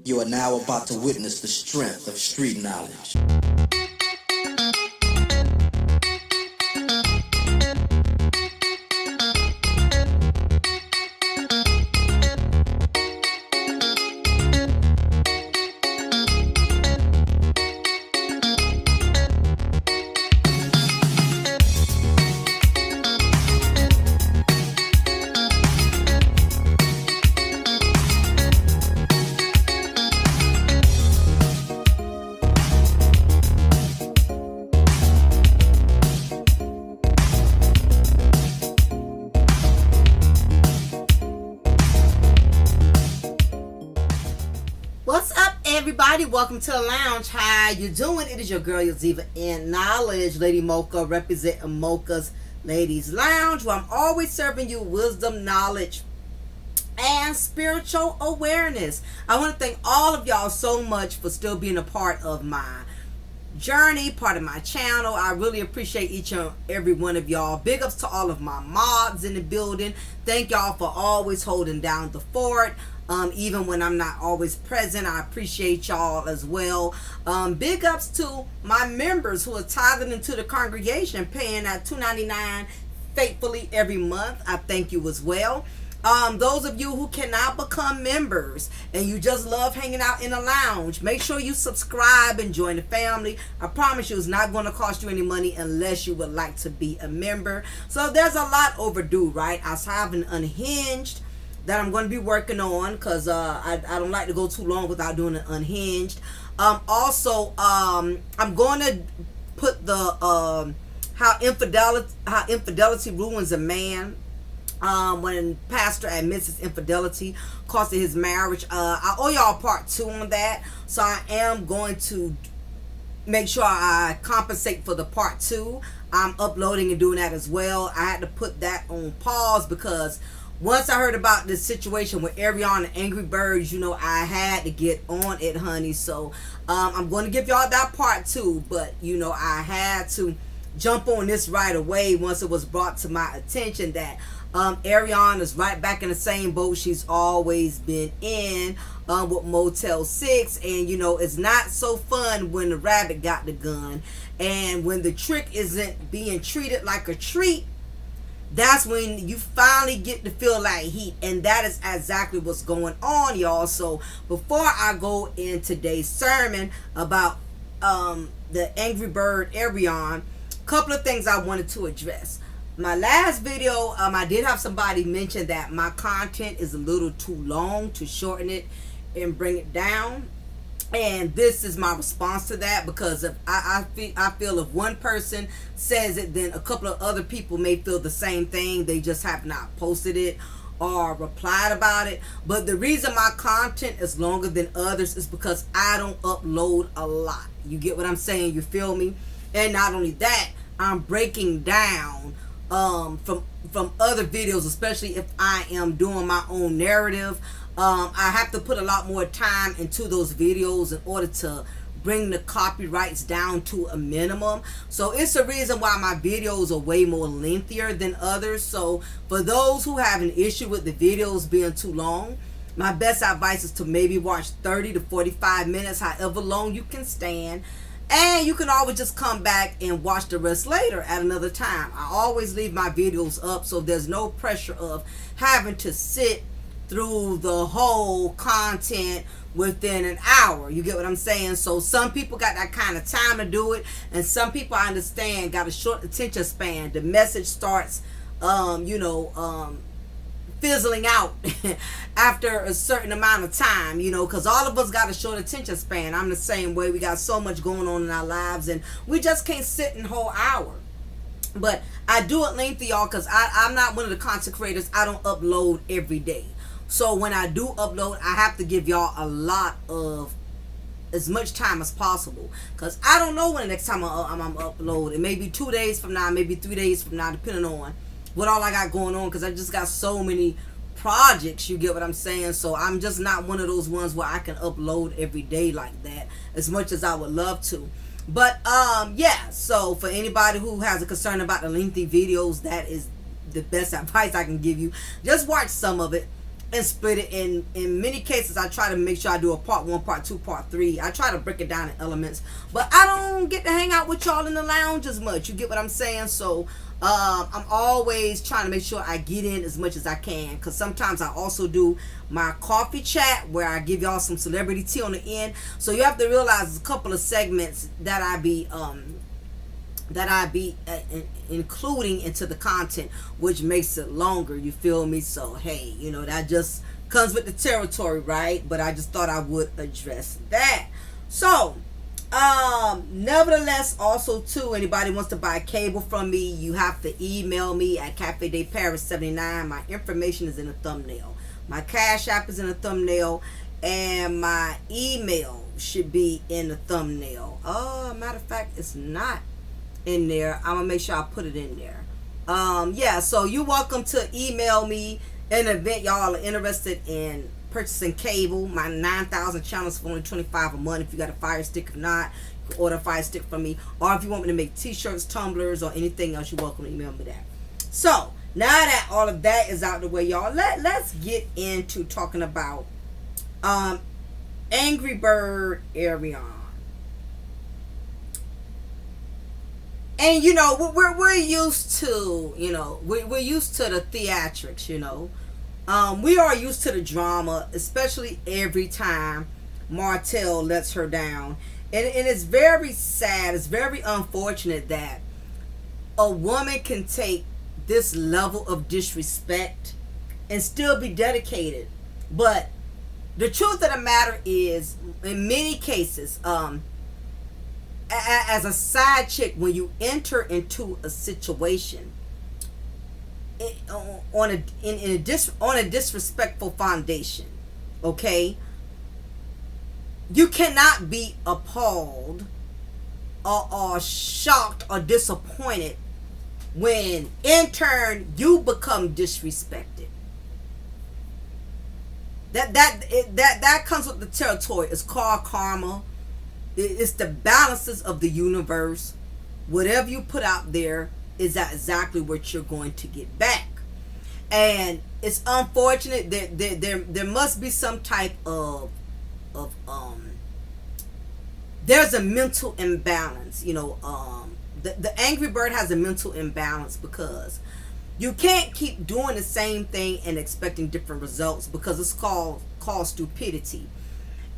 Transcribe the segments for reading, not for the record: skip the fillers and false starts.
You are now about to witness the strength of street knowledge. What's up, everybody? Welcome to the lounge. How you doing? It is your girl, your diva in knowledge, Lady Mocha, representing Mocha's Ladies Lounge, where I'm always serving you wisdom, knowledge, and spiritual awareness. I want to thank all of y'all so much for still being a part of my journey, part of my channel. I really appreciate each and every one of y'all. Big ups to all of my mods in the building. Thank y'all for always holding down the fort. Even when I'm not always present, I appreciate y'all as well. Big ups to my members who are tithing into the congregation, paying that $2.99 faithfully every month. I thank you as well. Those of you who cannot become members and you just love hanging out in a lounge, make sure you subscribe and join the family. I promise you it's not going to cost you any money unless you would like to be a member. So there's a lot overdue, right? I have an Unhinged that I'm going to be working on because I don't like to go too long without doing an Unhinged. Also, I'm going to put the how infidelity ruins a man. When pastor admits his infidelity costing his marriage. I owe y'all part 2 on that, so I am going to make sure I compensate for the part 2. I'm uploading and doing that as well. I had to put that on pause because once I heard about this situation with Ariana and Angry Birds, you know, I had to get on it, honey. So I'm going to give y'all that part 2, but you know, I had to jump on this right away once it was brought to my attention that Ariana is right back in the same boat she's always been in with Motel 6. And you know, it's not so fun when the rabbit got the gun, and when the trick isn't being treated like a treat, that's when you finally get to feel like heat. And that is exactly what's going on, y'all. So before I go in today's sermon about the Angry Bird Ariana, a couple of things I wanted to address. My last video, I did have somebody mention that my content is a little too long, to shorten it and bring it down. And this is my response to that, because if I feel if one person says it, then a couple of other people may feel the same thing. They just have not posted it or replied about it. But the reason my content is longer than others is because I don't upload a lot. You get what I'm saying? You feel me? And not only that, I'm breaking down from other videos, especially if I am doing my own narrative. I have to put a lot more time into those videos in order to bring the copyrights down to a minimum. So it's the reason why my videos are way more lengthier than others. So for those who have an issue with the videos being too long, my best advice is to maybe watch 30 to 45 minutes, however long you can stand. And you can always just come back and watch the rest later at another time. I always leave my videos up, so there's no pressure of having to sit through the whole content within an hour. You get what I'm saying? So some people got that kind of time to do it, and some people, I understand, got a short attention span. The message starts fizzling out after a certain amount of time, you know, because all of us got a short attention span. I'm the same way. We got so much going on in our lives, and we just can't sit in a whole hour. But I do it lengthy, y'all, because I'm not one of the content creators. I don't upload every day. So when I do upload, I have to give y'all a lot of as much time as possible, because I don't know when the next time I'm upload. It may be 2 days from now, maybe 3 days from now, depending on what all I got going on, because I just got so many projects. You get what I'm saying? So I'm just not one of those ones where I can upload every day like that, as much as I would love to. But yeah, so for anybody who has a concern about the lengthy videos, that is the best advice I can give you. Just watch some of it and split it in many cases. I try to make sure I do a part 1, part 2, part 3. I try to break it down in elements, but I don't get to hang out with y'all in the lounge as much. You get what I'm saying? So I'm always trying to make sure I get in as much as I can, because sometimes I also do my coffee chat where I give y'all some celebrity tea on the end. So you have to realize there's a couple of segments that I be including into the content, which makes it longer. You feel me? So hey, you know, that just comes with the territory, right? But I just thought I would address that. So nevertheless, also too, anybody wants to buy cable from me, you have to email me at Cafe de Paris 79. My information is in the thumbnail. My Cash App is in the thumbnail, and my email should be in the thumbnail. Matter of fact, it's not in there. I'm gonna make sure I put it in there. Yeah, so you're welcome to email me in the event y'all are interested in purchasing cable. My 9,000 channels for only $25 a month. If you got a Fire Stick, if not, you can order a Fire Stick from me. Or if you want me to make t-shirts, tumblers, or anything else, you're welcome to email me that. So now that all of that is out the way, y'all, let's get into talking about Angry Bird Arion. And you know, we're used to, you know, we're used to the theatrics, you know. We are used to the drama, especially every time Martell lets her down. And it's very sad, it's very unfortunate that a woman can take this level of disrespect and still be dedicated. But the truth of the matter is, in many cases, as a side chick, when you enter into a situation on a disrespectful foundation, okay, you cannot be appalled or shocked or disappointed when in turn you become disrespected. That comes with the territory. It's called karma. It's the balances of the universe. Whatever you put out there is exactly what you're going to get back. And it's unfortunate that there must be some type of there's a mental imbalance. You know, the Angry Bird has a mental imbalance, because you can't keep doing the same thing and expecting different results, because it's called stupidity.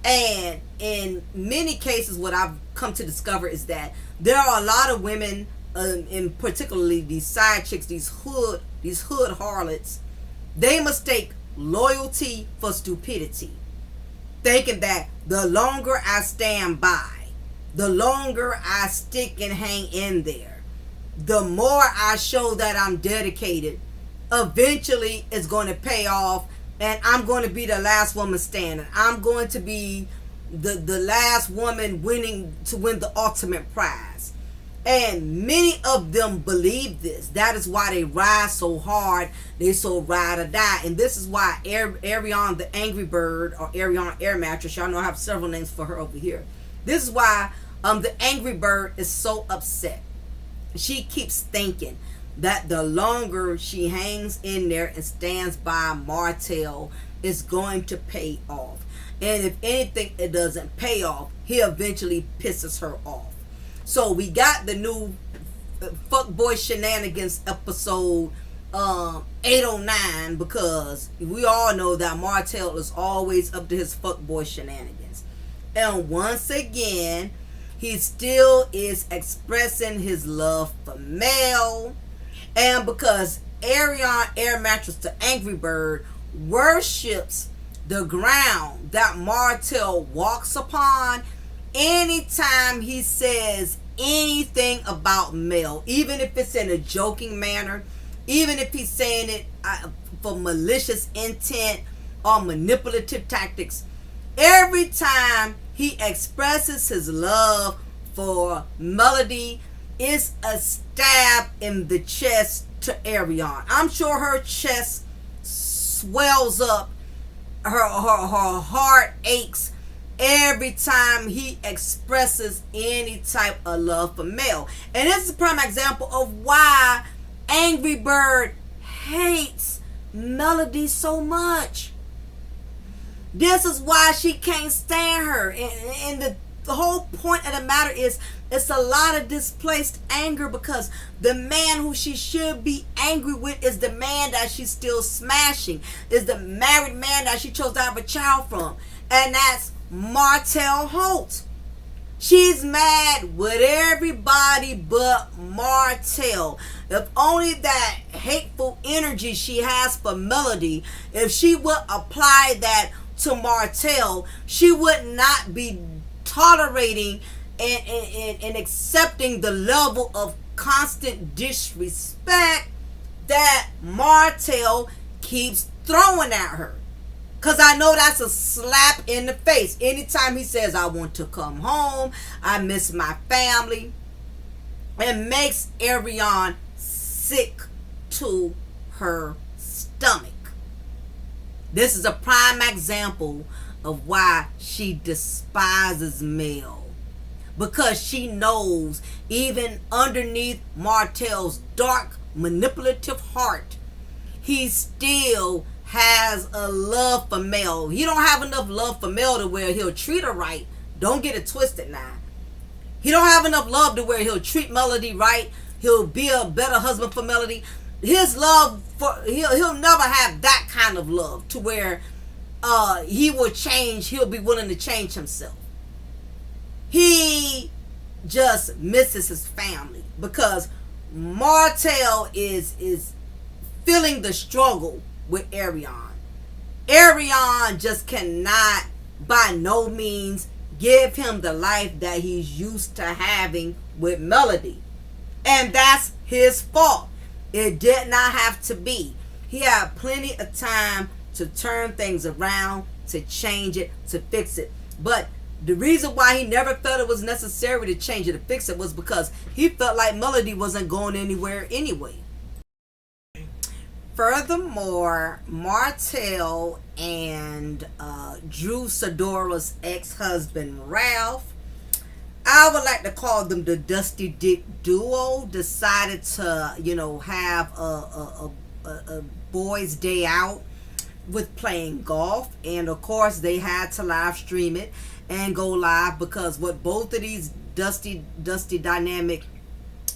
And in many cases, what I've come to discover is that there are a lot of women, and particularly these side chicks, these hood harlots, they mistake loyalty for stupidity, thinking that the longer I stand by, the longer I stick and hang in there, the more I show that I'm dedicated, eventually it's going to pay off. And I'm going to be the last woman standing. I'm going to be the last woman win the ultimate prize. And many of them believe this. That is why they ride so hard. They so ride or die. And this is why Arion the Angry Bird, or Arion Air Mattress, y'all know I have several names for her over here. This is why the Angry Bird is so upset. She keeps thinking that the longer she hangs in there and stands by Martell, is going to pay off. And if anything, it doesn't pay off, he eventually pisses her off. So we got the new Fuckboy Shenanigans episode 809, because we all know that Martell is always up to his fuckboy shenanigans. And once again, he still is expressing his love for Mel. And because Arion Air Mattress, the Angry Bird, worships the ground that Martell walks upon, anytime he says anything about Mel, even if it's in a joking manner, even if he's saying it for malicious intent or manipulative tactics, every time he expresses his love for Melody, is a stab in the chest to Arion. I'm sure her chest swells up, her heart aches every time he expresses any type of love for Mel. And this is a prime example of why Angry Bird hates Melody so much. This is why she can't stand her. And the whole point of the matter is, it's a lot of displaced anger because the man who she should be angry with is the man that she's still smashing, is the married man that she chose to have a child from. And that's Martell Holt. She's mad with everybody but Martell. If only that hateful energy she has for Melody, if she would apply that to Martell, she would not be tolerating and accepting the level of constant disrespect that Martell keeps throwing at her. Because I know that's a slap in the face. Anytime he says, I want to come home, I miss my family, it makes Ariane sick to her stomach. This is a prime example of why she despises Mel. Because she knows even underneath Martell's dark, manipulative heart, he still has a love for Mel. He don't have enough love for Mel to where he'll treat her right. Don't get it twisted now. He don't have enough love to where he'll treat Melody right. He'll be a better husband for Melody. His love for he'll never have that kind of love to where he will change. He'll be willing to change himself. He just misses his family because Martell is feeling the struggle with Ariane. Ariane just cannot by no means give him the life that he's used to having with Melody. And that's his fault. It did not have to be. He had plenty of time to turn things around, to change it, to fix it. But the reason why he never felt it was necessary to change it, to fix it, was because he felt like Melody wasn't going anywhere anyway. Furthermore, Martell and 𝓜𝓸𝓬𝓱𝓪'𝓼's ex-husband Ralph, I would like to call them the Dusty Dick duo, decided to, have a boys' day out with playing golf. And of course, they had to live stream it and go live because what both of these Dusty dynamic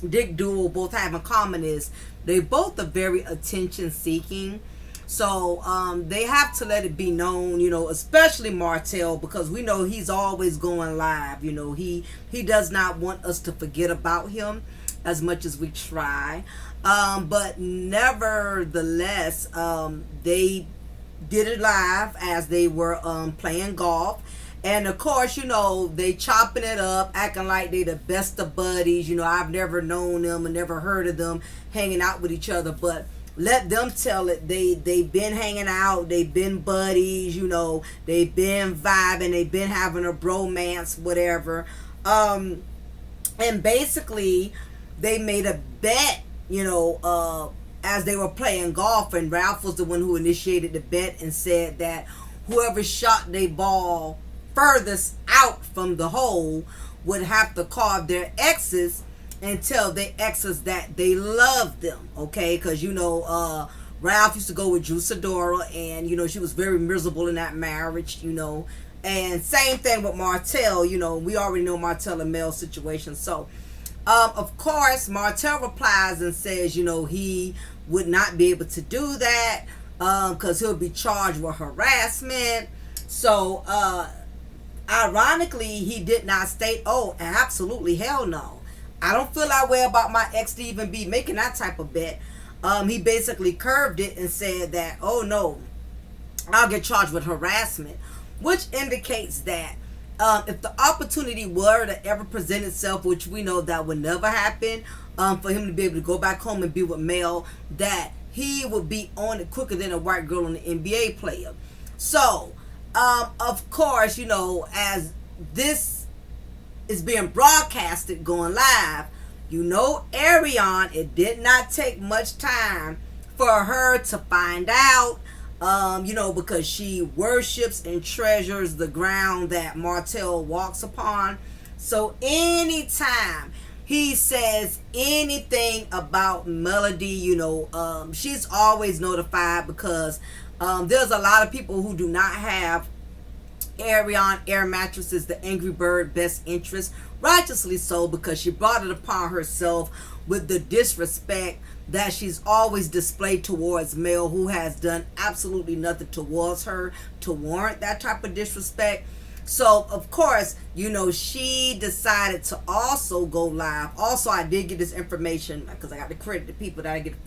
Dick duo both have in common is they both are very attention seeking. So they have to let it be known, especially Martell, because we know he's always going live. He does not want us to forget about him as much as we try. But nevertheless, they did it live as they were playing golf. And of course, they chopping it up, acting like they the best of buddies. I've never known them and never heard of them hanging out with each other, but let them tell it. They've been hanging out, they've been buddies, they've been vibing, they've been having a bromance, whatever. And basically, they made a bet, as they were playing golf, and Ralph was the one who initiated the bet and said that whoever shot their ball furthest out from the hole would have to call their exes and tell their exes that they love them, okay? Because Ralph used to go with 𝓜𝓸𝓬𝓱𝓪'𝓼, and she was very miserable in that marriage, and same thing with Martell. We already know Martell and Mel's situation. So of course Martell replies and says he would not be able to do that because he'll be charged with harassment. So ironically, he did not state, oh, absolutely hell no, I don't feel that way about my ex to even be making that type of bet. He basically curved it and said that, oh no, I'll get charged with harassment, which indicates that if the opportunity were to ever present itself, which we know that would never happen, for him to be able to go back home and be with Mel, that he would be on it quicker than a white girl on the NBA player. So of course, as this is being broadcasted going live, Ariane, it did not take much time for her to find out, because she worships and treasures the ground that Martell walks upon. So anytime he says anything about Melody, she's always notified, because there's a lot of people who do not have Arion Air Mattresses, the Angry Bird best interest, righteously so, because she brought it upon herself with the disrespect that she's always displayed towards male who has done absolutely nothing towards her to warrant that type of disrespect. So, of course, she decided to also go live. Also, I did get this information because I got to credit the people that I get it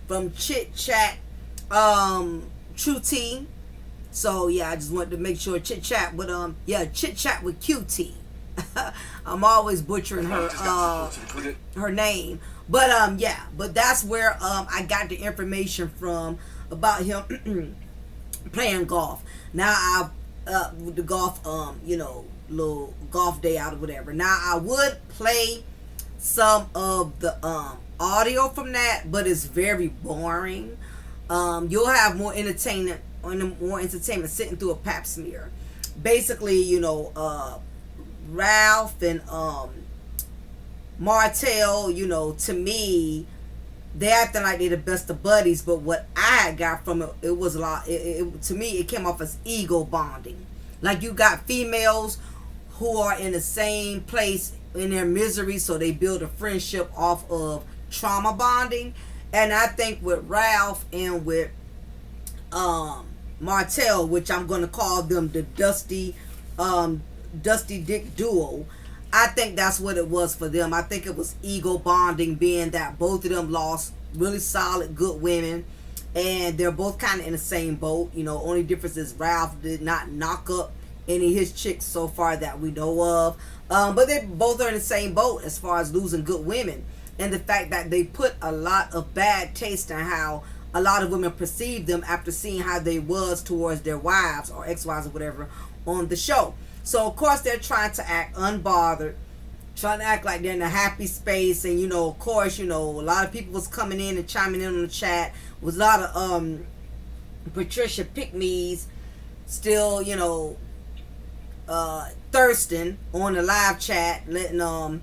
from Chit Chat, True Tea. So, yeah, I just wanted to make sure Chit Chat with, Chit Chat with QT. I'm always butchering her name. But, but that's where I got the information from about him playing golf. Now, with the golf, little golf day out or whatever. Now, I would play some of the audio from that, but it's very boring. You'll have more entertainment sitting through a pap smear. Basically, Ralph and Martell, to me, they acting like they're the best of buddies, but what I got from it, it was a lot. To me, it came off as ego bonding. Like, you got females who are in the same place in their misery, so they build a friendship off of trauma bonding. And I think with Ralph and with Martell, which I'm going to call them the Dusty Dick Duo, I think that's what it was for them. I think it was ego bonding, being that both of them lost really solid, good women, and they're both kind of in the same boat. Only difference is Ralph did not knock up any of his chicks so far that we know of, but they both are in the same boat as far as losing good women, and the fact that they put a lot of bad taste in how a lot of women perceived them after seeing how they was towards their wives or ex-wives or whatever on the show. So, of course, they're trying to act unbothered, trying to act like they're in a happy space. And, of course, a lot of people was coming in and chiming in on the chat. Was a lot of Patricia pick-me's still, thirsting on the live chat, letting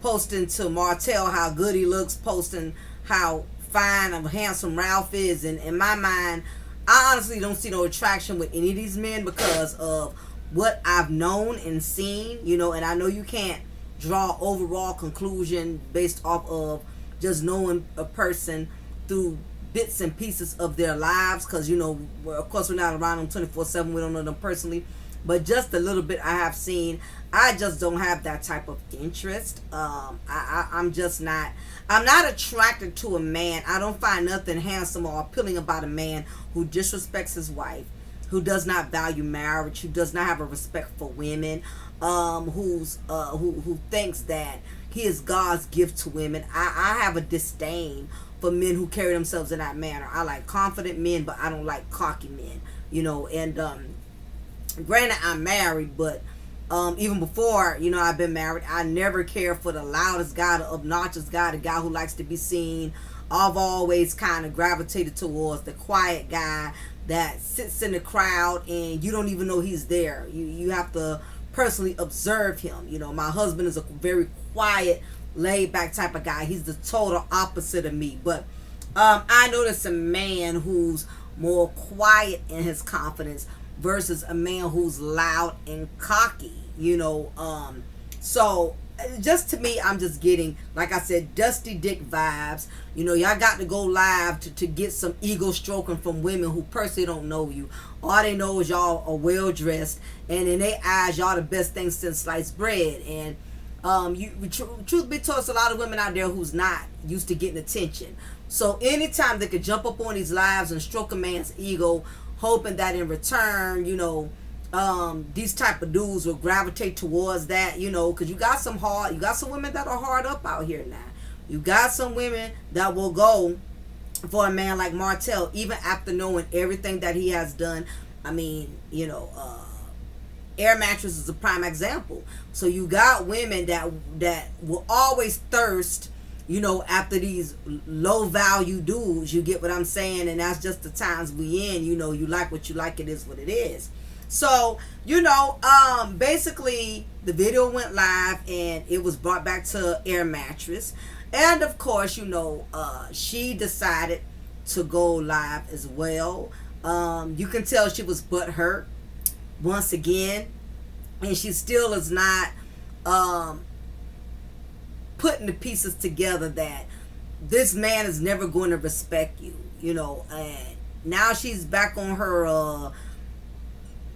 posting to Martell how good he looks, posting how fine and handsome Ralph is. And in my mind, I honestly don't see no attraction with any of these men because of what I've known and seen, and I know you can't draw overall conclusion based off of just knowing a person through bits and pieces of their lives, because of course we're not around them 24/7, we don't know them personally, but just a little bit I have seen, I just don't have that type of interest. I'm not attracted to a man. I don't find nothing handsome or appealing about a man who disrespects his wife, who does not value marriage, who does not have a respect for women, who thinks that he is God's gift to women. I have a disdain for men who carry themselves in that manner. I like confident men, but I don't like cocky men, and granted, I'm married, but even before, I've been married, I never cared for the loudest guy, the obnoxious guy, the guy who likes to be seen. I've always kind of gravitated towards the quiet guy that sits in the crowd and you don't even know he's there. You have to personally observe him. My husband is a very quiet, laid back type of guy. He's the total opposite of me. But I notice a man who's more quiet in his confidence versus a man who's loud and cocky. So just to me, I'm just getting, like I said, Dusty Dick vibes. Y'all got to go live to get some ego stroking from women who personally don't know you. All they know is y'all are well dressed, and in their eyes, y'all the best thing since sliced bread. And truth be told, there's a lot of women out there who's not used to getting attention. So anytime they could jump up on these lives and stroke a man's ego, hoping that in return, these type of dudes will gravitate towards that, because you got some women that are hard up out here now. You got some women that will go for a man like Martell, even after knowing everything that he has done. I mean, Air Mattress is a prime example. So you got women that will always thirst, after these low value dudes. You get what I'm saying? And that's just the times we in. You like what you like, it is what it is. So, basically the video went live and it was brought back to Air Mattress. And of course, she decided to go live as well. You can tell she was butthurt. once again, and she still is not putting the pieces together that this man is never going to respect you, and now she's back on her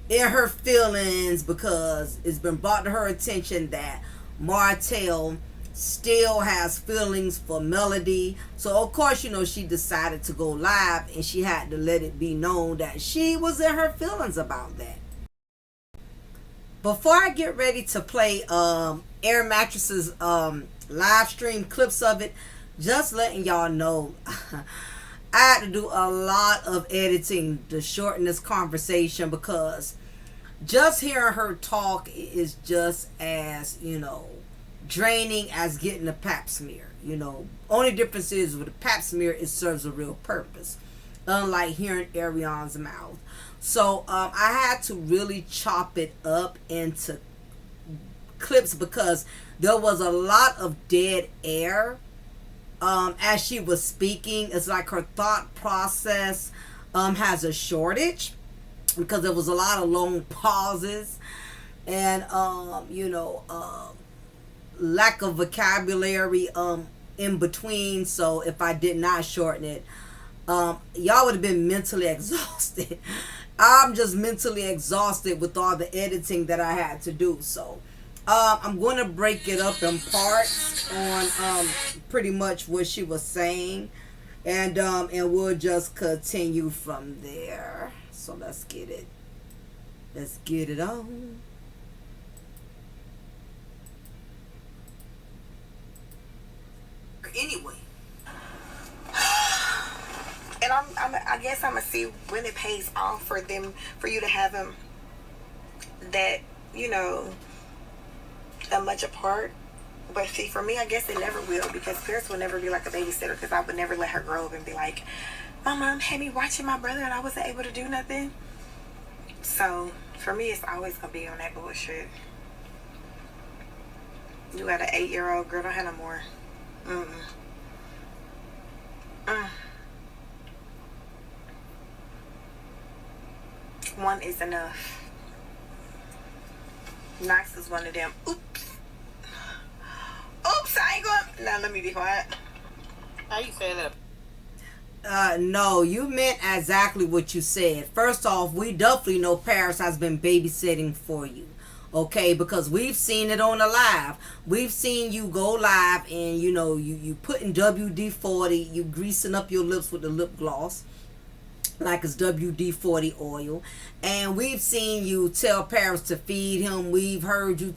in her feelings because it's been brought to her attention that Martell still has feelings for Melody. So of course, she decided to go live, and she had to let it be known that she was in her feelings about that. Before I get ready to play Air Mattress's live stream clips of it, just letting y'all know I had to do a lot of editing to shorten this conversation, because just hearing her talk is just as, draining as getting a pap smear. Only difference is with a pap smear, it serves a real purpose, unlike hearing Ariana's mouth. So I had to really chop it up into clips because there was a lot of dead air as she was speaking. It's like her thought process has a shortage, because there was a lot of long pauses and lack of vocabulary in between. So if I did not shorten it, y'all would have been mentally exhausted. I'm just mentally exhausted with all the editing that I had to do. So I'm going to break it up in parts on pretty much what she was saying, and we'll just continue from there. So let's get it on. Anyway, and I guess I'm gonna see when it pays off for you to have them that that much apart. But see, for me, I guess it never will, because Paris will never be like a babysitter, because I would never let her grow up and be like, my mom had me watching my brother and I wasn't able to do nothing. So for me, it's always gonna be on that bullshit. You got an 8-year-old girl, don't have no more. One is enough. Knox is one of them. Oops, I ain't going. Now let me be quiet. How you say that? No, you meant exactly what you said. First off, we definitely know Paris has been babysitting for you. Okay, because we've seen it on the live. We've seen you go live and you putting WD-40, you greasing up your lips with the lip gloss like it's WD-40 oil. And we've seen you tell Paris to feed him. We've heard you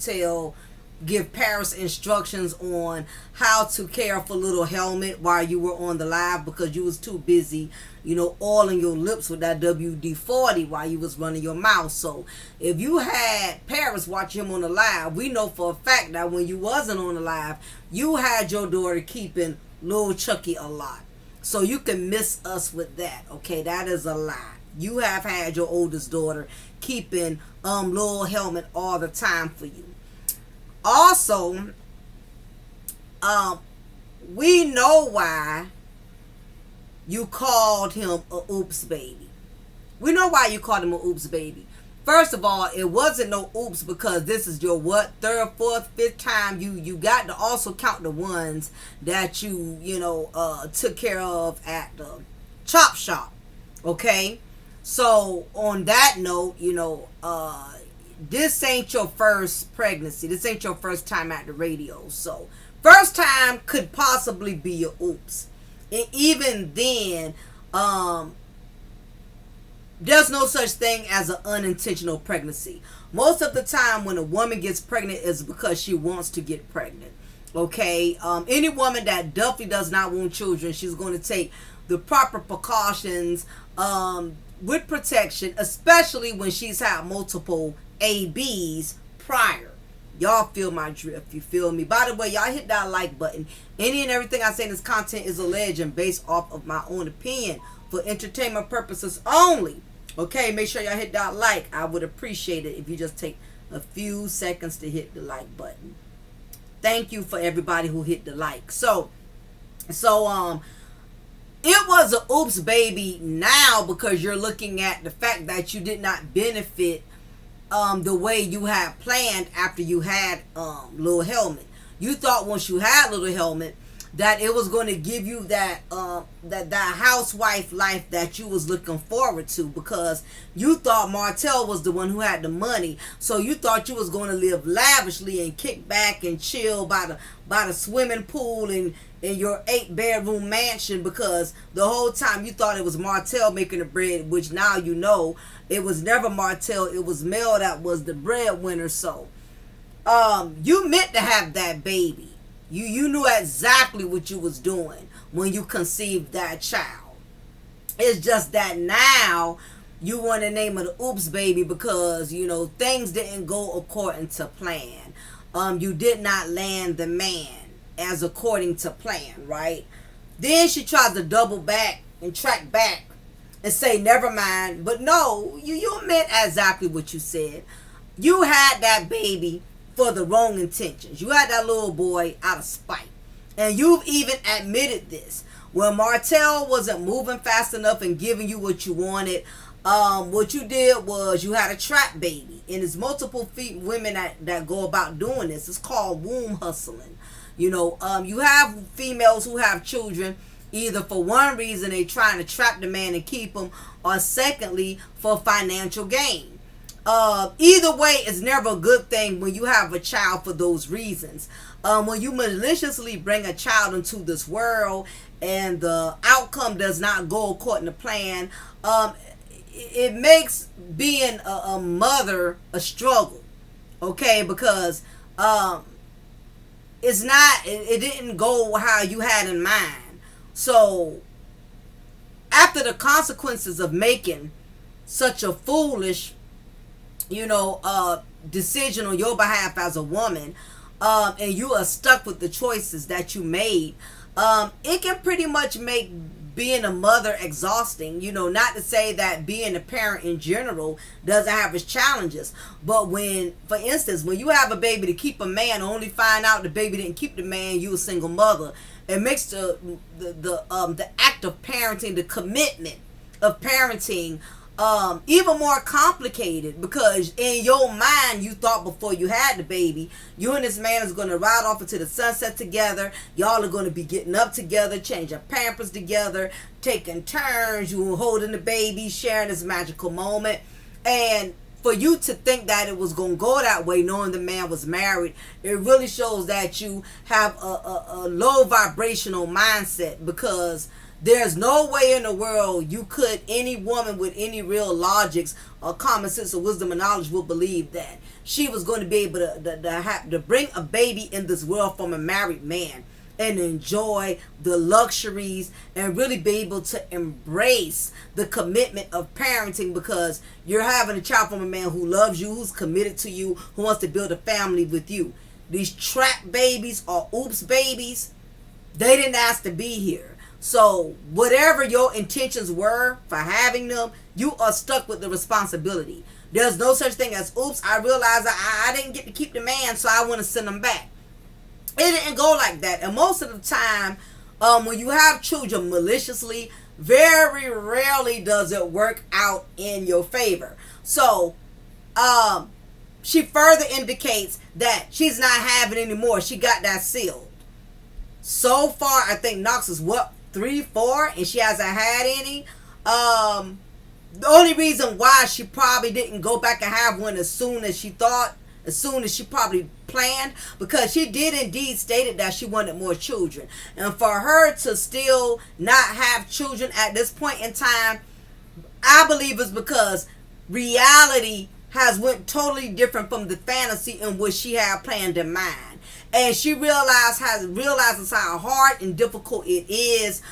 give Paris instructions on how to care for little Helmet while you were on the live, because you was too busy, oiling your lips with that WD-40 while you was running your mouth. So if you had Paris watch him on the live, we know for a fact that when you wasn't on the live, you had your daughter keeping Lil Chucky a lot. So you can miss us with that. Okay, that is a lie. You have had your oldest daughter keeping Lil Helmet all the time for you. Also, we know why you called him a oops baby. We know why you called him a oops baby. First of all, it wasn't no oops, because this is your third, fourth, fifth time. You got to also count the ones that you took care of at the chop shop. Okay, so on that note, this ain't your first pregnancy. This ain't your first time at the radio. So first time could possibly be your oops. And even then, there's no such thing as an unintentional pregnancy. Most of the time when a woman gets pregnant is because she wants to get pregnant. Okay? Any woman that definitely does not want children, she's going to take the proper precautions with protection, especially when she's had multiple ABs prior. Y'all feel my drift. You feel me? By the way, y'all hit that like button. Any and everything I say in this content is alleged and based off of my own opinion for entertainment purposes only. Okay, make sure y'all hit that like. I would appreciate it if you just take a few seconds to hit the like button. Thank you for everybody who hit the like. So it was a oops baby now, because you're looking at the fact that you did not benefit the way you had planned after you had Little Helmet. You thought once you had Little Helmet that it was going to give you that housewife life that you was looking forward to, because you thought Martell was the one who had the money. So you thought you was going to live lavishly and kick back and chill by the swimming pool in your 8-bedroom mansion, because the whole time you thought it was Martell making the bread, which now you know it was never Martell, it was Mel that was the breadwinner. So you meant to have that baby. You knew exactly what you was doing when you conceived that child. It's just that now you want to name it the oops baby because, you know, things didn't go according to plan. You did not land the man as according to plan, right? Then she tries to double back and track back and say never mind. But no, you meant exactly what you said. You had that baby for the wrong intentions. You had that little boy out of spite. And you've even admitted this. When Martell wasn't moving fast enough and giving you what you wanted, what you did was you had a trap baby. And there's multiple women that go about doing this. It's called womb hustling. You know, you have females who have children either for one reason, they trying to trap the man and keep him, or secondly, for financial gain. Either way, it's never a good thing when you have a child for those reasons. When you maliciously bring a child into this world and the outcome does not go according to plan, it makes being a mother a struggle, okay? Because it's not, it didn't go how you had in mind. So after the consequences of making such a foolish, you know, decision on your behalf as a woman, and you are stuck with the choices that you made, it can pretty much make being a mother exhausting. You know, not to say that being a parent in general doesn't have its challenges, but when, for instance, when you have a baby to keep a man, only find out the baby didn't keep the man, you a single mother, it makes the act of parenting, the commitment of parenting, even more complicated, because in your mind you thought before you had the baby, you and this man is going to ride off into the sunset together. Y'all are going to be getting up together, changing pampers together, taking turns, you holding the baby, sharing this magical moment. And for you to think that it was going to go that way, knowing the man was married, it really shows that you have a low vibrational mindset, because there's no way in the world you could, any woman with any real logics or common sense or wisdom and knowledge will believe that she was going to be able to bring a baby in this world from a married man and enjoy the luxuries and really be able to embrace the commitment of parenting, because you're having a child from a man who loves you, who's committed to you, who wants to build a family with you. These trap babies or oops babies, they didn't ask to be here. So whatever your intentions were for having them, you are stuck with the responsibility. There's no such thing as, oops, I realized I didn't get to keep the man, so I want to send him back. It didn't go like that. And most of the time, when you have children maliciously, very rarely does it work out in your favor. So she further indicates that she's not having any more. She got that sealed. So far, I think Knox is 3, 4, and she hasn't had any. The only reason why she probably didn't go back and have one as soon as she probably planned, because she did indeed stated that she wanted more children. And for her to still not have children at this point in time, I believe it's because reality has went totally different from the fantasy in which she had planned in mind. And she realizes how hard and difficult it is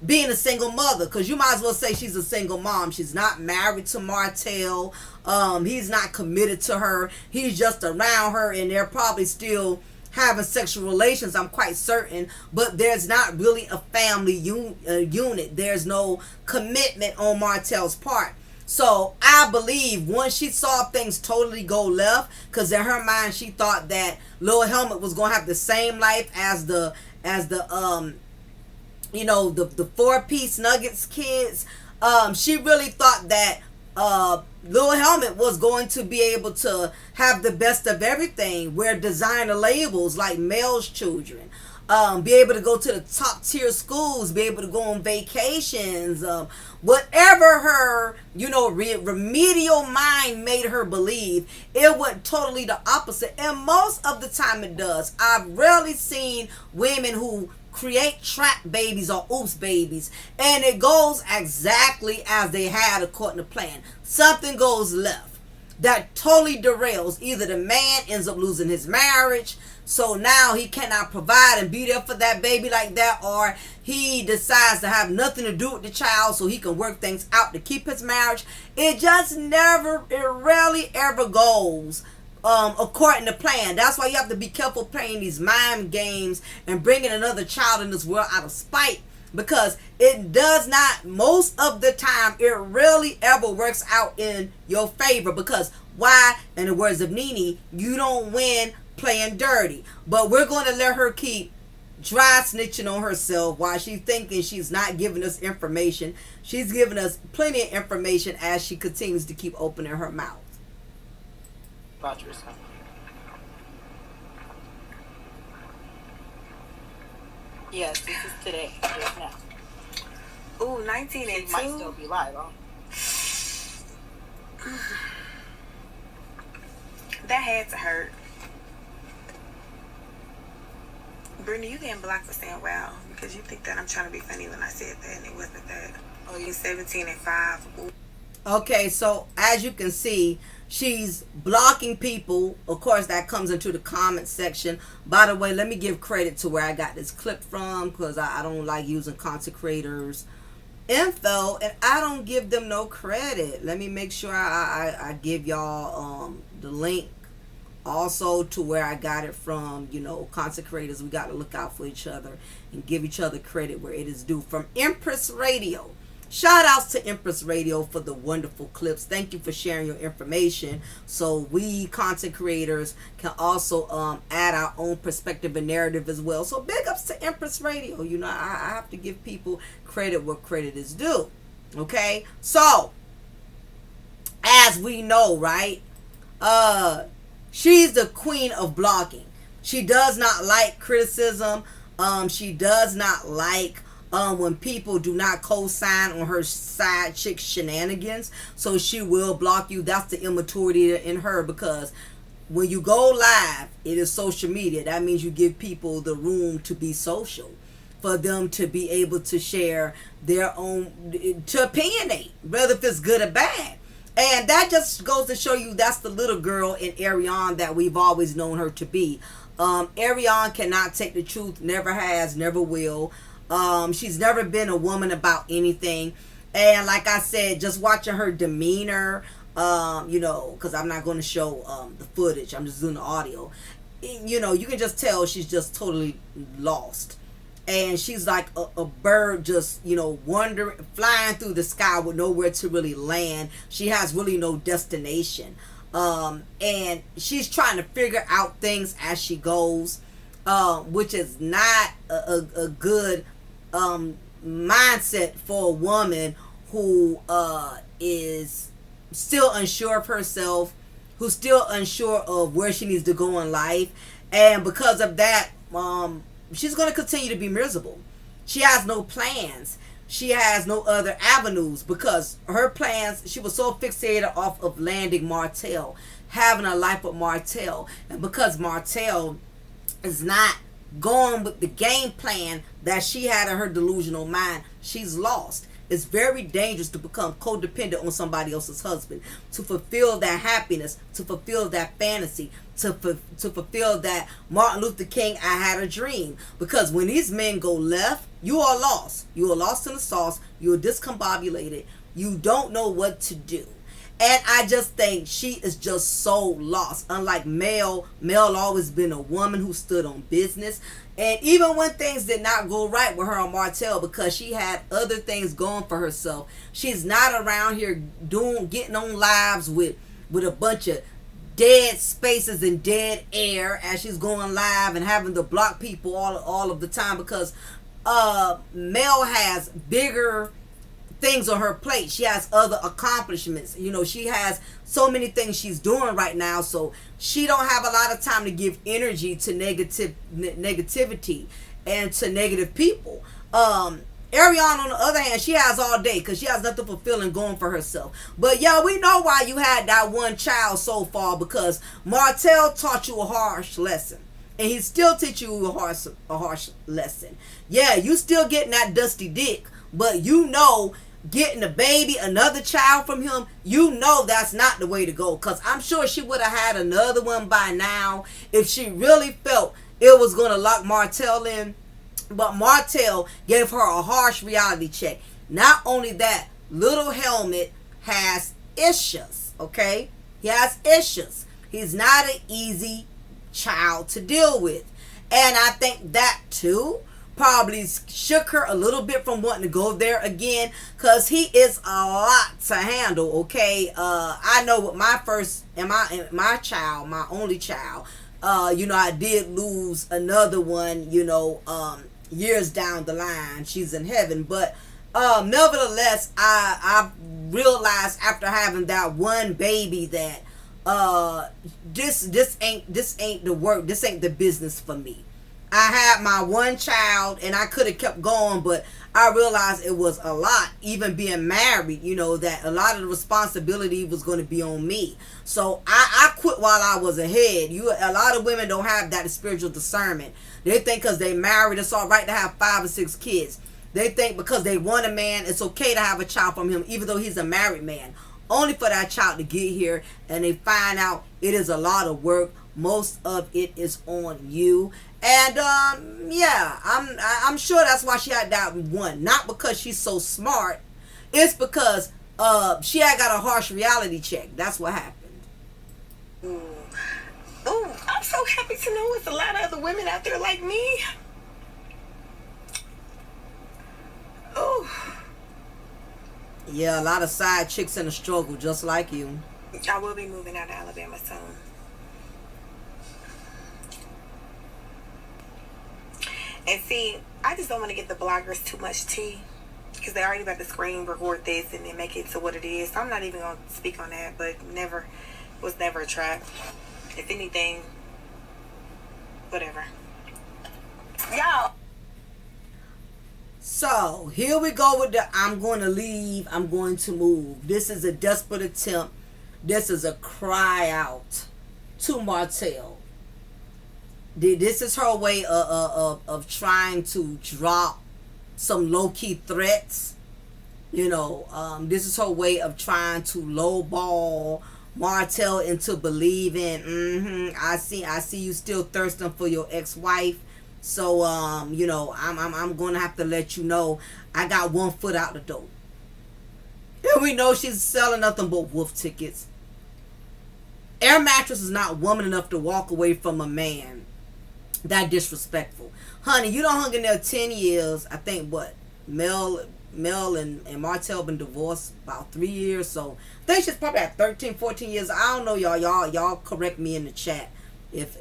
being a single mother, because you might as well say she's a single mom. She's not married to Martell. He's not committed to her. He's just around her, and they're probably still having sexual relations, I'm quite certain, but there's not really a family unit. There's no commitment on Martell's part. So I believe once she saw things totally go left, because in her mind she thought that Little Helmet was gonna have the same life as the 4-piece Nuggets kids. She really thought that Lil Helmet was going to be able to have the best of everything, wear designer labels like Mel's Children, be able to go to the top tier schools, be able to go on vacations, whatever her, remedial mind made her believe, it went totally the opposite. And most of the time it does. I've rarely seen women who create trap babies or oops babies and it goes exactly as they had according to plan. Something goes left that totally derails. Either the man ends up losing his marriage, so now he cannot provide and be there for that baby like that, or he decides to have nothing to do with the child so he can work things out to keep his marriage. It rarely ever goes according to plan. That's why you have to be careful playing these mind games and bringing another child in this world out of spite, because it does not, most of the time, it rarely ever works out in your favor. Because why? In the words of Nene, you don't win playing dirty. But we're going to let her keep dry snitching on herself while she's thinking she's not giving us information. She's giving us plenty of information as she continues to keep opening her mouth. About yourself. Yes, this is today. Yes, now. Ooh, 19 and 2. Might still be live, huh? That had to hurt. Brittany, you getting blocked for saying wow, because you think that I'm trying to be funny when I said that, and it wasn't that. Oh, you 17 and 5. Ooh. Okay, so as you can see, she's blocking people. Of course, that comes into the comment section. By the way, let me give credit to where I got this clip from, because I don't like using content creators' info, and I don't give them no credit. Let me make sure I give y'all the link also to where I got it from. Content creators, we got to look out for each other and give each other credit where it is due. From Empress Radio. Shout outs to Empress Radio for the wonderful clips. Thank you for sharing your information so we content creators can also add our own perspective and narrative as well. So big ups to Empress Radio. I have to give people credit where credit is due. Okay? So, as we know, right? She's the queen of blocking. She does not like criticism. She does not like when people do not co-sign on her side chick shenanigans, so she will block you. That's the immaturity in her, because when you go live, it is social media. That means you give people the room to be social, for them to be able to share their own, to opinionate, whether if it's good or bad. And that just goes to show you that's the little girl in Ariane that we've always known her to be. Ariane cannot take the truth, never has, never will. She's never been a woman about anything. And like I said, just watching her demeanor, because I'm not going to show the footage, I'm just doing the audio. You can just tell she's just totally lost. And she's like a bird just, wandering, flying through the sky with nowhere to really land. She has really no destination. And she's trying to figure out things as she goes, which is not a good mindset for a woman who is still unsure of herself, who's still unsure of where she needs to go in life. And because of that, she's going to continue to be miserable. She has no plans. She has no other avenues, because her plans, she was so fixated off of landing Martell, having a life with Martell. And because Martell is not going with the game plan that she had in her delusional mind, she's lost. It's very dangerous to become codependent on somebody else's husband, to fulfill that happiness, to fulfill that fantasy, to fulfill that Martin Luther King, I had a dream. Because when these men go left, you are lost. You are lost in the sauce. You are discombobulated. You don't know what to do. And I just think she is just so lost. Unlike Mel always been a woman who stood on business. And even when things did not go right with her and Martell, because she had other things going for herself, she's not around here getting on lives with a bunch of dead spaces and dead air as she's going live and having to block people all of the time, because Mel has bigger things on her plate. She has other accomplishments. You know, she has so many things she's doing right now, so she don't have a lot of time to give energy to negativity and to negative people. Ariana, on the other hand, she has all day because she has nothing fulfilling going for herself. But yeah, we know why you had that one child so far, because Martell taught you a harsh lesson. And he still teach you a harsh lesson. Yeah, you still getting that dusty dick, but you know, getting a baby, another child from him, you know that's not the way to go. Because I'm sure she would have had another one by now if she really felt it was going to lock Martell in. But Martell gave her a harsh reality check. Not only that, little Helmet has issues, okay? He has issues. He's not an easy child to deal with. And I think that too probably shook her a little bit from wanting to go there again, because he is a lot to handle, okay? I know with my first and my child, my only child, you know, I did lose another one, you know, years down the line. She's in heaven. But nevertheless, I realized after having that one baby that this ain't the work, this ain't the business for me. I had my one child and I could have kept going, but I realized it was a lot, even being married, you know, that a lot of the responsibility was going to be on me. So I quit while I was ahead. A lot of women don't have that spiritual discernment. They think because they married, it's all right to have 5 or 6 kids. They think because they want a man, it's okay to have a child from him, even though he's a married man. Only for that child to get here, and they find out it is a lot of work. Most of it is on you. And yeah, I'm sure that's why she had that one. Not because she's so smart. It's because she had got a harsh reality check. That's what happened. Ooh, I'm so happy to know it's a lot of other women out there like me. Ooh. Yeah, a lot of side chicks in the struggle, just like you. I will be moving out to Alabama soon. And see, I just don't want to give the bloggers too much tea, because they already about to screen record this and then make it to what it is. So I'm not even going to speak on that, but was never a trap. If anything, whatever. Y'all. So here we go with the I'm going to leave, I'm going to move. This is a desperate attempt. This is a cry out to Martell. This is her way of trying to drop some low-key threats. You know, this is her way of trying to lowball Martell into believing, I see you still thirsting for your ex-wife. So, you know, I'm going to have to let you know I got one foot out the door. And we know she's selling nothing but wolf tickets. Air Mattress is not woman enough to walk away from a man that disrespectful. Honey, you done hung in there 10 years. I think what? Mel and Martell been divorced about 3 years. So I think she's probably at 13, 14 years. I don't know, y'all correct me in the chat if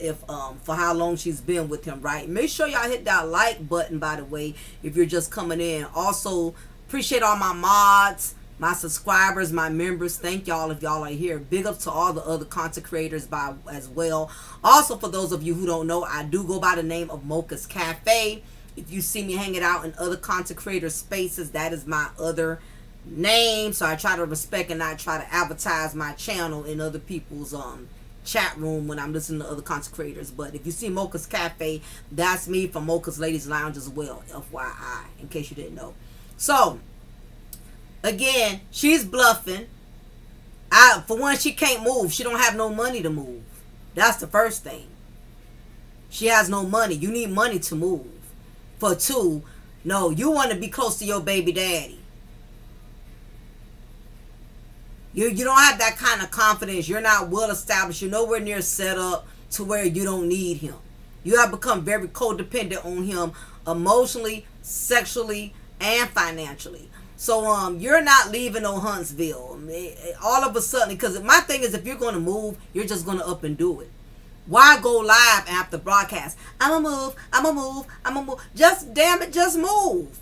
for how long she's been with him, right? Make sure y'all hit that like button, by the way, if you're just coming in. Also, appreciate all my mods, my subscribers, my members. Thank y'all if y'all are here. Big up to all the other content creators as well. Also, for those of you who don't know, I do go by the name of Mocha's Cafe. If you see me hanging out in other content creator spaces, that is my other name. So I try to respect and not try to advertise my channel in other people's chat room when I'm listening to other content creators. But if you see Mocha's Cafe, that's me from Mocha's Ladies Lounge as well, FYI, in case you didn't know. So again, she's bluffing. For one, she can't move. She don't have no money to move. That's the first thing. She has no money. You need money to move. For two, no, you want to be close to your baby daddy. You don't have that kind of confidence. You're not well established. You're nowhere near set up to where you don't need him. You have become very codependent on him emotionally, sexually, and financially. So you're not leaving no Huntsville all of a sudden, because my thing is, if you're going to move, you're just going to up and do it. Why go live after broadcast? I'm going to move. Just, damn it, just move.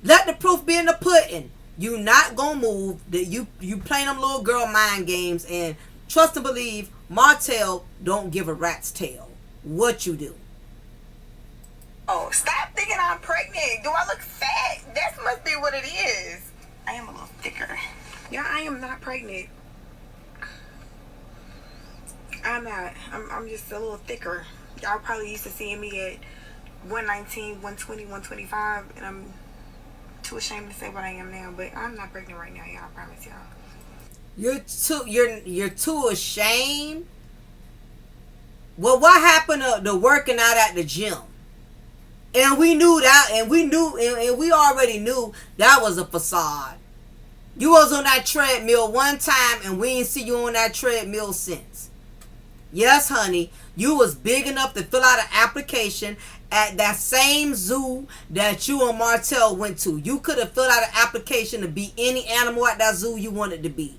Let the proof be in the pudding. You not gonna move. That you playing them little girl mind games, and trust and believe Martell don't give a rat's tail what you do. Oh, stop thinking I'm pregnant. Do I look fat? That must be what it is. I am a little thicker. Yeah, I am not pregnant. I'm not. I'm just a little thicker. Y'all probably used to seeing me at 119, 120, 125, and I'm too ashamed to say what I am now, but I'm not pregnant right now, y'all. I promise y'all. You're too ashamed. Well, what happened to the working out at the gym? And we knew that, and we already knew that was a facade. You was on that treadmill one time, and we ain't see you on that treadmill since. Yes, honey, you was big enough to fill out an application at that same zoo that you and Martell went to. You could have filled out an application to be any animal at that zoo you wanted to be.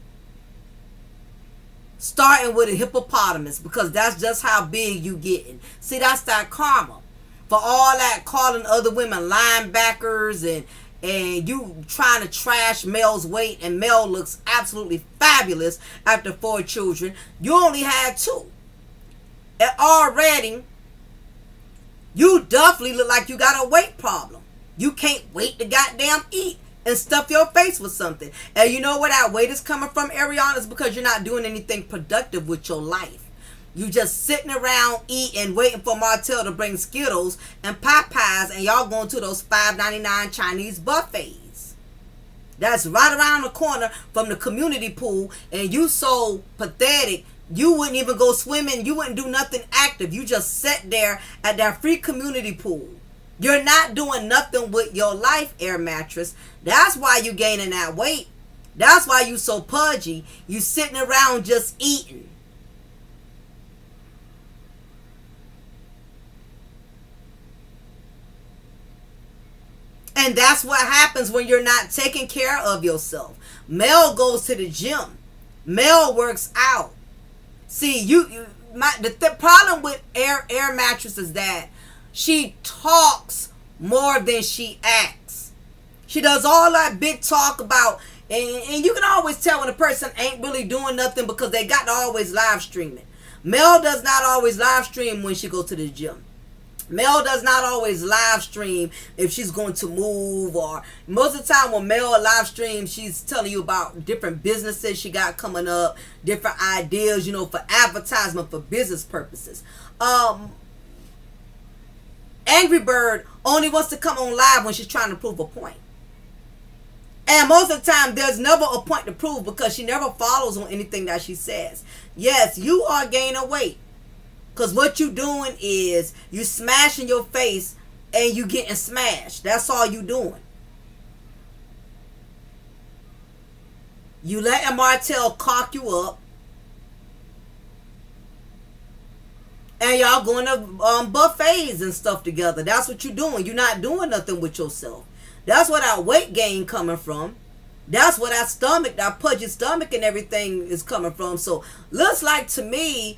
Starting with a hippopotamus, because that's just how big you getting. See, that's that karma. For all that calling other women linebackers and you trying to trash Mel's weight, and Mel looks absolutely fabulous after 4 children. You only had 2. And already, you definitely look like you got a weight problem. You can't wait to goddamn eat and stuff your face with something. And you know where that weight is coming from, Ariana? Is because you're not doing anything productive with your life. You just sitting around eating, waiting for Martell to bring Skittles and Popeyes, and y'all going to those $5.99 Chinese buffets. That's right around the corner from the community pool, and you so pathetic, you wouldn't even go swimming, you wouldn't do nothing active. You just sat there at that free community pool. You're not doing nothing with your life, Air Mattress. That's why you gaining that weight. That's why you so pudgy. You sitting around just eating. And that's what happens when you're not taking care of yourself. Mel goes to the gym. Mel works out. See, the problem with Air Mattress is that she talks more than she acts. She does all that big talk about, and you can always tell when a person ain't really doing nothing because they got to always live stream it. Mel does not always live stream when she goes to the gym. Mel does not always live stream if she's going to move, or most of the time when Mel live streams, she's telling you about different businesses she got coming up, different ideas, for advertisement, for business purposes. Angry Bird only wants to come on live when she's trying to prove a point. And most of the time, there's never a point to prove because she never follows on anything that she says. Yes, you are gaining weight. Because what you doing is you smashing your face and you getting smashed. That's all you doing. You letting Martell cock you up. And y'all going to buffets and stuff together. That's what you doing. You're not doing nothing with yourself. That's where that weight gain coming from. That's where that stomach, that pudgy stomach and everything is coming from. So looks like to me,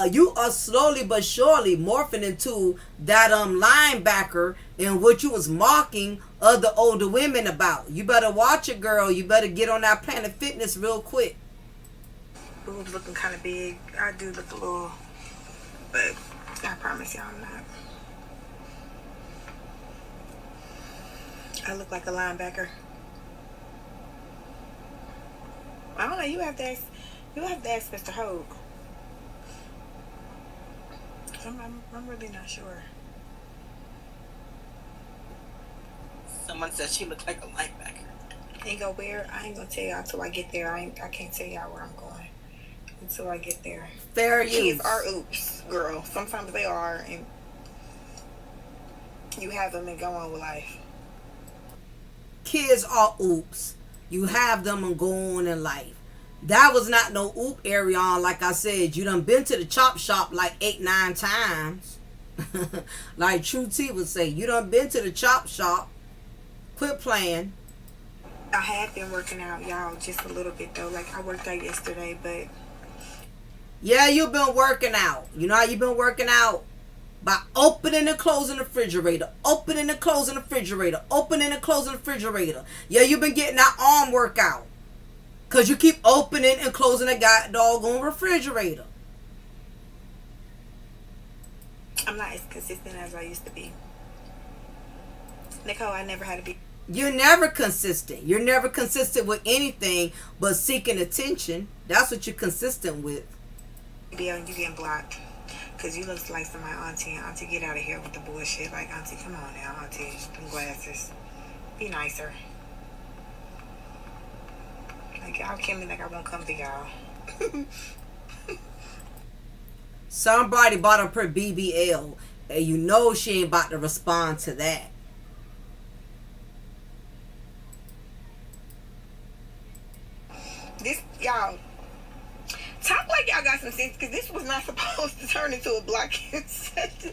you are slowly but surely morphing into that linebacker in what you was mocking other older women about. You better watch it, girl. You better get on that Planet Fitness real quick. Boobs looking kind of big. I do look a little, but I promise y'all I'm not. I look like a linebacker. I don't know. You have to ask Mr. Hogue. I'm really not sure. Someone said she looked like a linebacker. Ain't go where? I ain't gonna tell y'all until I get there. I can't tell y'all where I'm going until I get there. Fair use. Kids are oops, girl. Sometimes they are, and you have them and go on with life. Kids are oops. You have them and go on in life. That was not no oop, Ariana. Like I said, you done been to the chop shop like 8-9 times. Like True T would say, you done been to the chop shop. Quit playing. I have been working out, y'all, just a little bit though. Like I worked out yesterday, but yeah, you've been working out. You know how you've been working out? by opening and closing the refrigerator, opening and closing the refrigerator, opening and closing the refrigerator. Yeah, you've been getting that arm workout because you keep opening and closing the doggone refrigerator. I'm not as consistent as I used to be. Nicole, I never had to be. You're never consistent. You're never consistent with anything but seeking attention. That's what you're consistent with. Be on you getting blocked. Because you look like some of my auntie. Auntie, get out of here with the bullshit. Like, auntie, come on now, auntie. Them glasses. Be nicer. Like, y'all kill me like I won't come to y'all. Somebody bought up her BBL, and you know she ain't about to respond to that. This, y'all, talk like y'all got some sense, because this was not supposed to turn into a blocking session.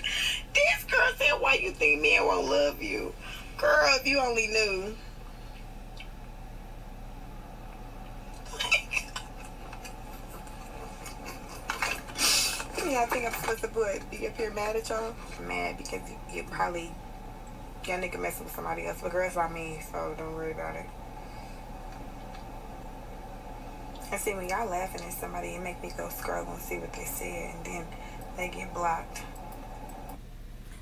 This girl said, why you think men won't love you? Girl, if you only knew. Yeah, I think I'm supposed to be up here mad at y'all. I'm mad because you probably, your nigga messing with somebody else. But girls like me, so don't worry about it. I see when y'all laughing at somebody, it make me go scroll and see what they said, and then they get blocked.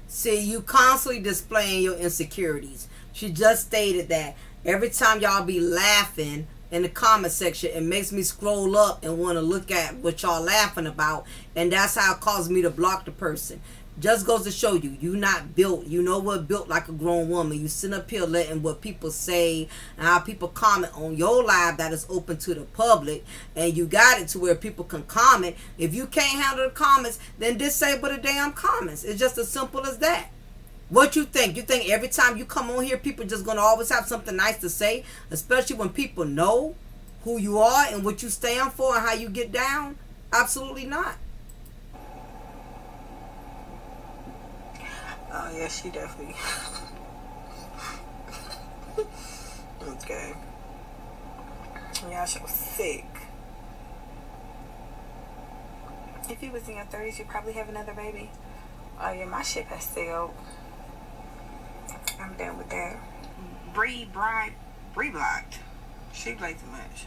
See, you constantly displaying your insecurities. She just stated that every time y'all be laughing in the comment section, it makes me scroll up and want to look at what y'all laughing about, and that's how it causes me to block the person. Just goes to show you, you not built. You know what, built like a grown woman. You sit up here letting what people say and how people comment on your live that is open to the public, and you got it to where people can comment. If you can't handle the comments, then disable the damn comments. It's just as simple as that. What you think? You think every time you come on here, people just gonna always have something nice to say, especially when people know who you are and what you stand for and how you get down? Absolutely not. Oh, yeah, she definitely. Okay. Y'all so sick. If you was in your 30s, you'd probably have another baby. Oh, yeah, my ship has sailed. I'm done with that. Bree blocked. She played too much.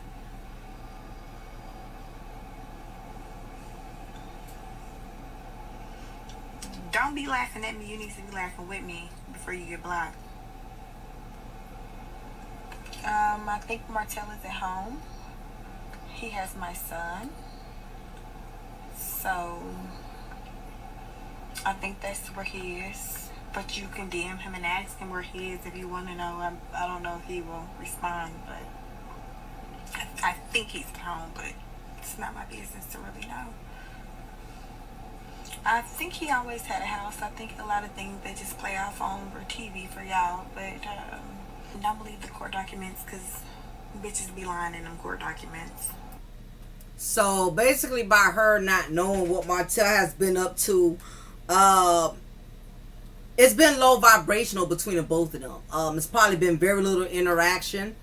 Don't be laughing at me. You need to be laughing with me before you get blocked. I think Martell is at home. He has my son. So, I think that's where he is. But you can DM him and ask him where he is if you want to know. I don't know if he will respond, but I think he's at home, but it's not my business to really know. I think he always had a house. I think a lot of things they just play off on or TV for y'all, but don't believe the court documents, because bitches be lying in them court documents. So basically, by her not knowing what Martell has been up to, it's been low vibrational between the both of them. It's probably been very little interaction.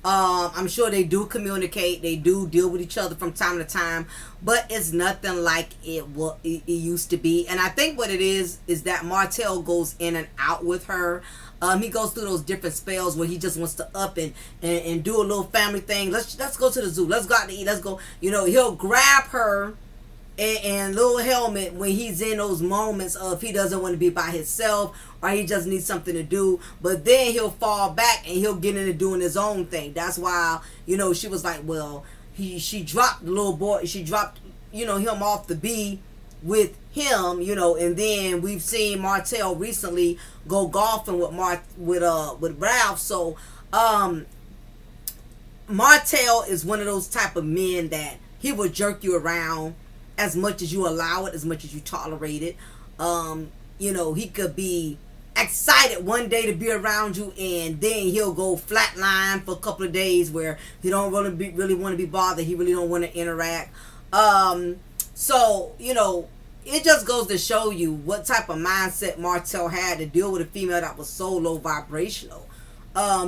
I'm sure they do communicate. They do deal with each other from time to time, but it's nothing like it used to be. And I think what it is that Martell goes in and out with her. He goes through those different spells where he just wants to up and do a little family thing. Let's go to the zoo. Let's go out to eat. Let's go. You know, he'll grab her and little helmet when he's in those moments of he doesn't want to be by himself or he just needs something to do, but then he'll fall back and he'll get into doing his own thing. That's why, you know, she was like, well, she dropped the little boy, she dropped, you know, him off the bee with him, you know, and then we've seen Martell recently go golfing with Ralph. So Martell is one of those type of men that he will jerk you around as much as you allow it, as much as you tolerate it. You know, he could be excited one day to be around you, and then he'll go flatline for a couple of days where he don't really want to be bothered. He really don't want to interact. So, you know, it just goes to show you what type of mindset Martell had to deal with a female that was so low vibrational.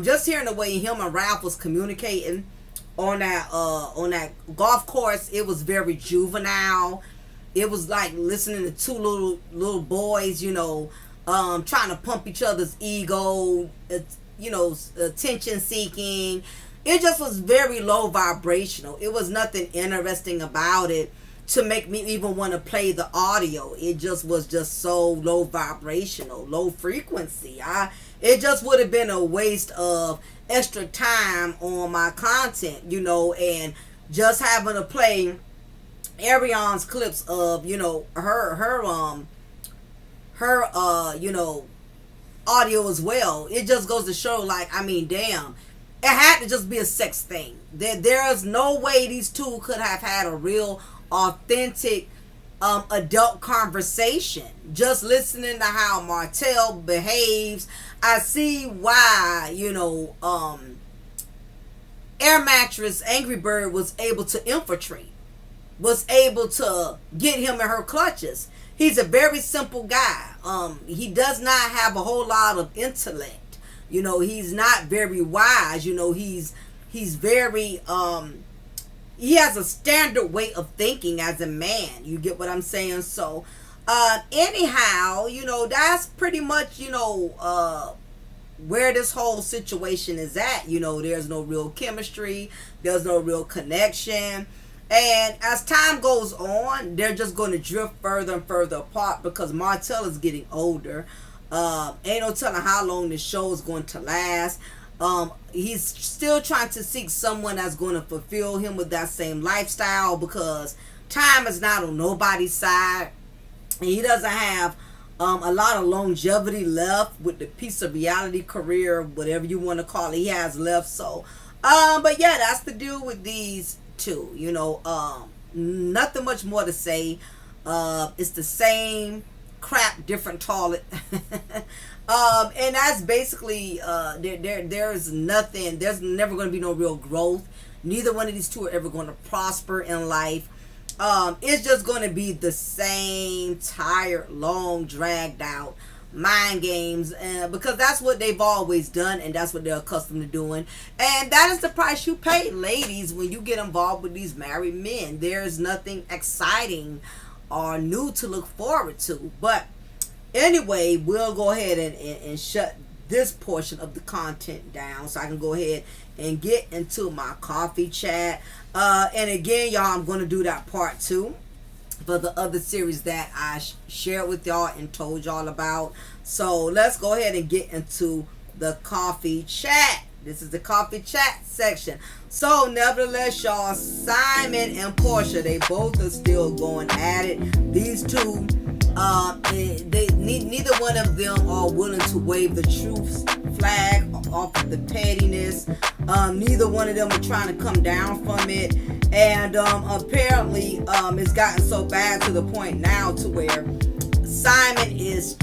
Just hearing the way him and Ralph was communicating on that golf course, it was very juvenile. it was like listening to two little boys, trying to pump each other's ego, attention seeking. It just was very low vibrational. It was nothing interesting about it to make me even want to play the audio. It just was just so low vibrational, low frequency. It just would have been a waste of extra time on my content, and just having to play Arion's clips of, her audio as well. It just goes to show, like, I mean, damn, it had to just be a sex thing. There is no way these two could have had a real authentic adult conversation. Just listening to how Martell behaves, I see why, Air Mattress Angry Bird was able to infiltrate, was able to get him in her clutches. He's a very simple guy. He does not have a whole lot of intellect. He's not very wise. He's very he has a standard way of thinking as a man. You get what I'm saying? So anyhow, that's pretty much where this whole situation is at. There's no real chemistry, there's no real connection, and as time goes on, they're just going to drift further and further apart because Martell is getting older. Ain't no telling how long this show is going to last. He's still trying to seek someone that's going to fulfill him with that same lifestyle because time is not on nobody's side, and he doesn't have a lot of longevity left with the piece of reality career, whatever you want to call it, he has left. So, but yeah, that's the deal with these two. Nothing much more to say. It's the same crap, different toilet. And that's basically there's nothing. There's never going to be no real growth. Neither one of these two are ever going to prosper in life. It's just going to be the same tired, long, dragged out mind games, because that's what they've always done, and that's what they're accustomed to doing. And that is the price you pay, ladies, when you get involved with these married men. There's nothing exciting or new to look forward to. But anyway, we'll go ahead and shut this portion of the content down so I can go ahead and get into my coffee chat. And again, y'all, I'm going to do that part 2 for the other series that I shared with y'all and told y'all about. So let's go ahead and get into the coffee chat. This is the coffee chat section. So nevertheless, y'all, Simon and Portia, they both are still going at it. These two, neither one of them are willing to wave the truth flag off of the pettiness. Neither one of them are trying to come down from it. And apparently it's gotten so bad to the point now to where Simon is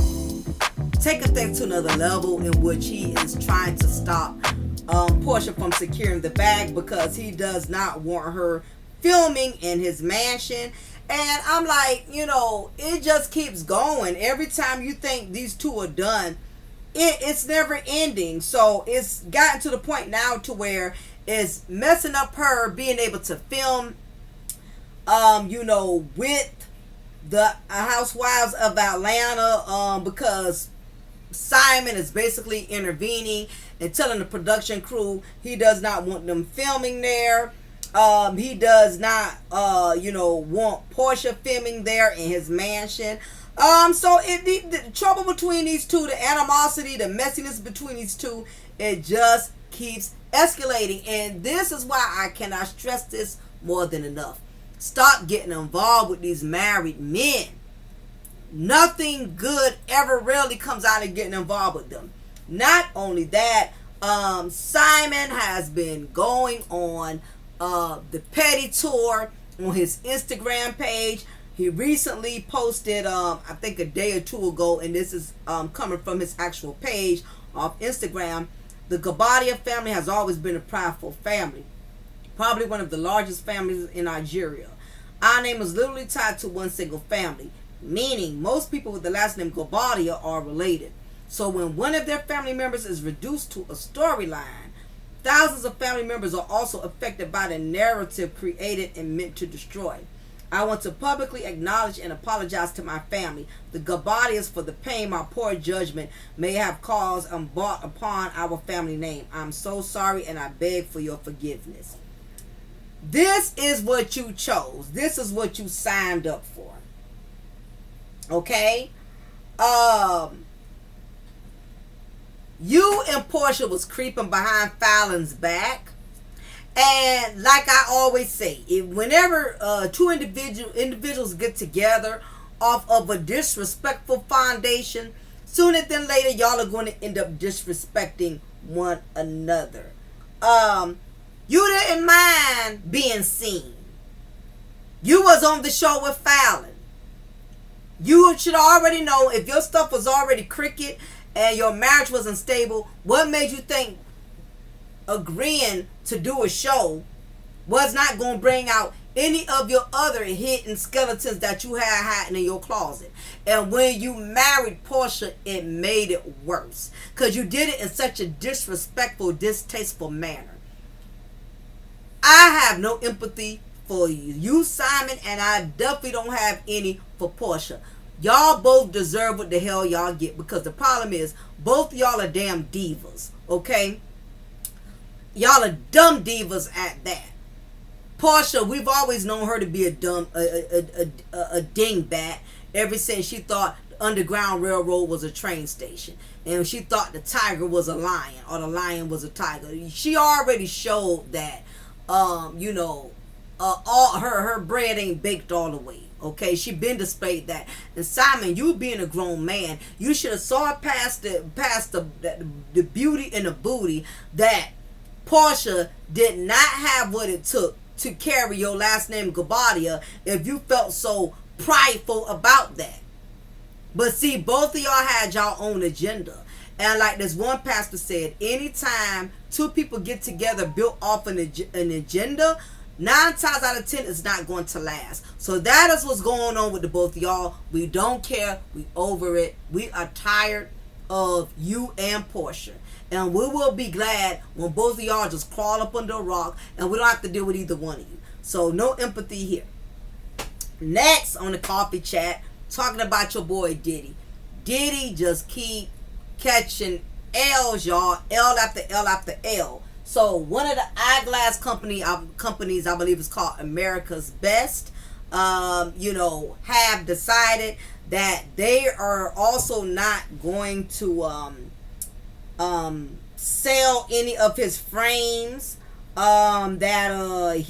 taking things to another level, in which he is trying to stop Portia from securing the bag because he does not want her filming in his mansion. And I'm like, it just keeps going. Every time you think these two are done, it's never ending. So it's gotten to the point now to where it's messing up her being able to film, with the Housewives of Atlanta, because Simon is basically intervening and telling the production crew he does not want them filming there. He does not, want Portia filming there in his mansion. So the trouble between these two, the animosity, the messiness between these two, it just keeps escalating. And this is why I cannot stress this more than enough. Stop getting involved with these married men. Nothing good ever really comes out of getting involved with them. Not only that, Simon has been going on the petty tour on his Instagram page. He recently posted, I think a day or two ago, and this is coming from his actual page of Instagram. The 𝓜𝓸𝓬𝓱𝓪'𝓼 family has always been a prideful family, probably one of the largest families in Nigeria. Our name is literally tied to one single family, meaning most people with the last name 𝓜𝓸𝓬 are related. So when one of their family members is reduced to a storyline, thousands of family members are also affected by the narrative created and meant to destroy. I want to publicly acknowledge and apologize to my family, the 𝓜𝓸𝓬𝓱𝓪'𝓼, for the pain my poor judgment may have caused and brought upon our family name. I'm so sorry and I beg for your forgiveness. This is what you chose. This is what you signed up for. Okay? You and Portia was creeping behind Fallon's back. And like I always say, whenever two individuals get together off of a disrespectful foundation, sooner than later y'all are going to end up disrespecting one another. You didn't mind being seen. You was on the show with Fallon. You should already know, if your stuff was already cricket and your marriage was unstable, what made you think agreeing to do a show was not going to bring out any of your other hidden skeletons that you had hiding in your closet? And when you married Portia, it made it worse, because you did it in such a disrespectful, distasteful manner. I have no empathy for you, Simon, and I definitely don't have any for Portia. Y'all both deserve what the hell y'all get, because the problem is both y'all are damn divas, okay? Y'all are dumb divas at that. Portia, we've always known her to be a dingbat ever since she thought the Underground Railroad was a train station, and she thought the tiger was a lion or the lion was a tiger. She already showed that, all her bread ain't baked all the way. Okay, she been displayed that. And Simon, you being a grown man, you should have saw past the beauty and the booty that Portia did not have what it took to carry your last name 𝓜𝓸𝓬𝓱𝓪'𝓼 if you felt so prideful about that. But see, both of y'all had y'all own agenda. And like this one pastor said, anytime two people get together built off an agenda, 9 times out of 10 it's not going to last. So that is what's going on with the both of y'all. We don't care. We over it. We are tired of you and Portia. And we will be glad when both of y'all just crawl up under a rock and we don't have to deal with either one of you. So no empathy here. Next on the coffee chat, talking about your boy Diddy. Diddy just keep catching L's, y'all. L after L after L. So one of the eyeglass companies, I believe it's called America's Best, have decided that they are also not going to sell any of his frames that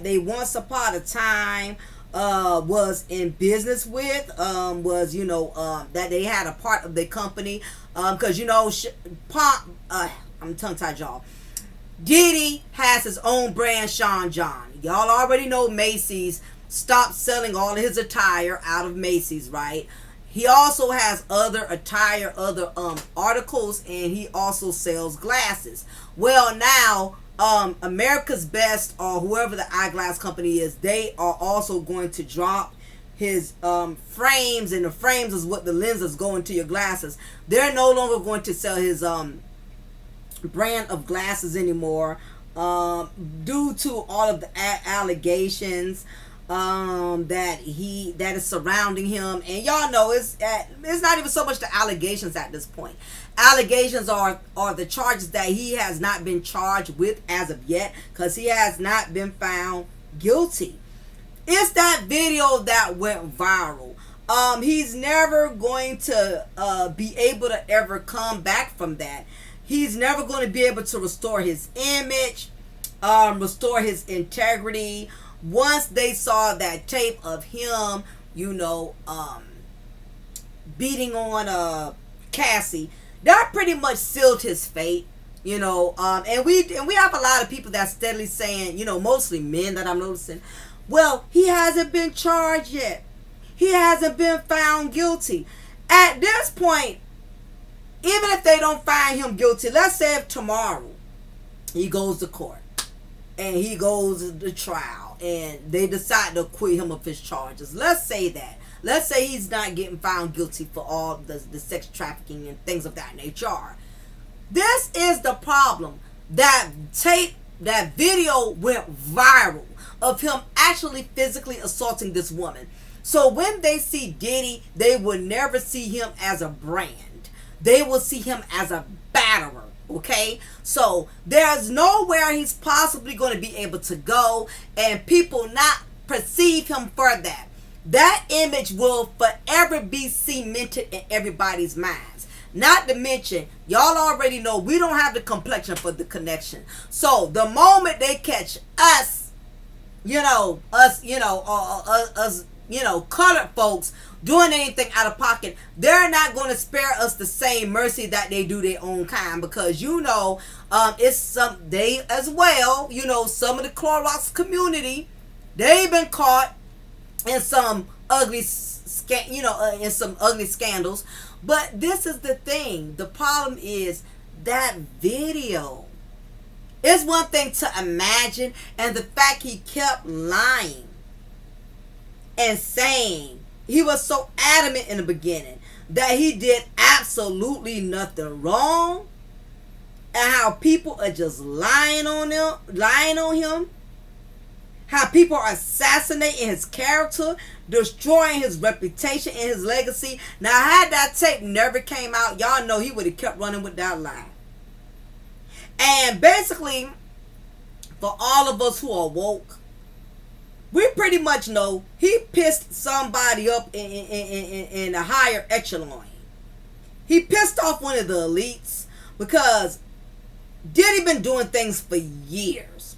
they once upon a time was in business with, that they had a part of the company, because I'm tongue-tied, y'all. Diddy has his own brand, Sean John. Y'all already know Macy's stopped selling all of his attire out of Macy's, right? He also has other attire, other articles, and he also sells glasses. Well, now America's Best, or whoever the eyeglass company is, they are also going to drop his frames, and the frames is what the lenses go into your glasses. They're no longer going to sell his brand of glasses anymore, due to all of the allegations that is surrounding him. And y'all know it's not even so much the allegations at this point. Allegations are the charges that he has not been charged with as of yet, because he has not been found guilty. It's that video that went viral. He's never going to be able to ever come back from that. He's never going to be able to restore his image, restore his integrity. Once they saw that tape of him, beating on Cassie, that pretty much sealed his fate. And we have a lot of people that steadily saying, mostly men that I'm noticing, well, he hasn't been charged yet. He hasn't been found guilty. At this point, even if they don't find him guilty, let's say if tomorrow he goes to court and he goes to trial and they decide to acquit him of his charges. Let's say that. Let's say he's not getting found guilty for all the sex trafficking and things of that nature. This is the problem. That tape that video went viral of him actually physically assaulting this woman. So when they see Diddy, they will never see him as a brand. They will see him as a batterer. Okay, so there's nowhere he's possibly going to be able to go and people not perceive him for that. That image will forever be cemented in everybody's minds. Not to mention, y'all already know we don't have the complexion for the connection. So the moment they catch us, colored folks doing anything out of pocket, they're not going to spare us the same mercy that they do their own kind, because it's some, they as well, some of the Clorox community, they've been caught in some ugly scandals. But this is the thing, the problem is that video. It's one thing to imagine, and the fact he kept lying and saying, he was so adamant in the beginning that he did absolutely nothing wrong, and how people are just lying on him, how people are assassinating his character, destroying his reputation and his legacy. Now, had that tape never came out, y'all know he would have kept running with that lie. And basically, for all of us who are woke, we pretty much know he pissed somebody up in a higher echelon. He pissed off one of the elites because Diddy been doing things for years.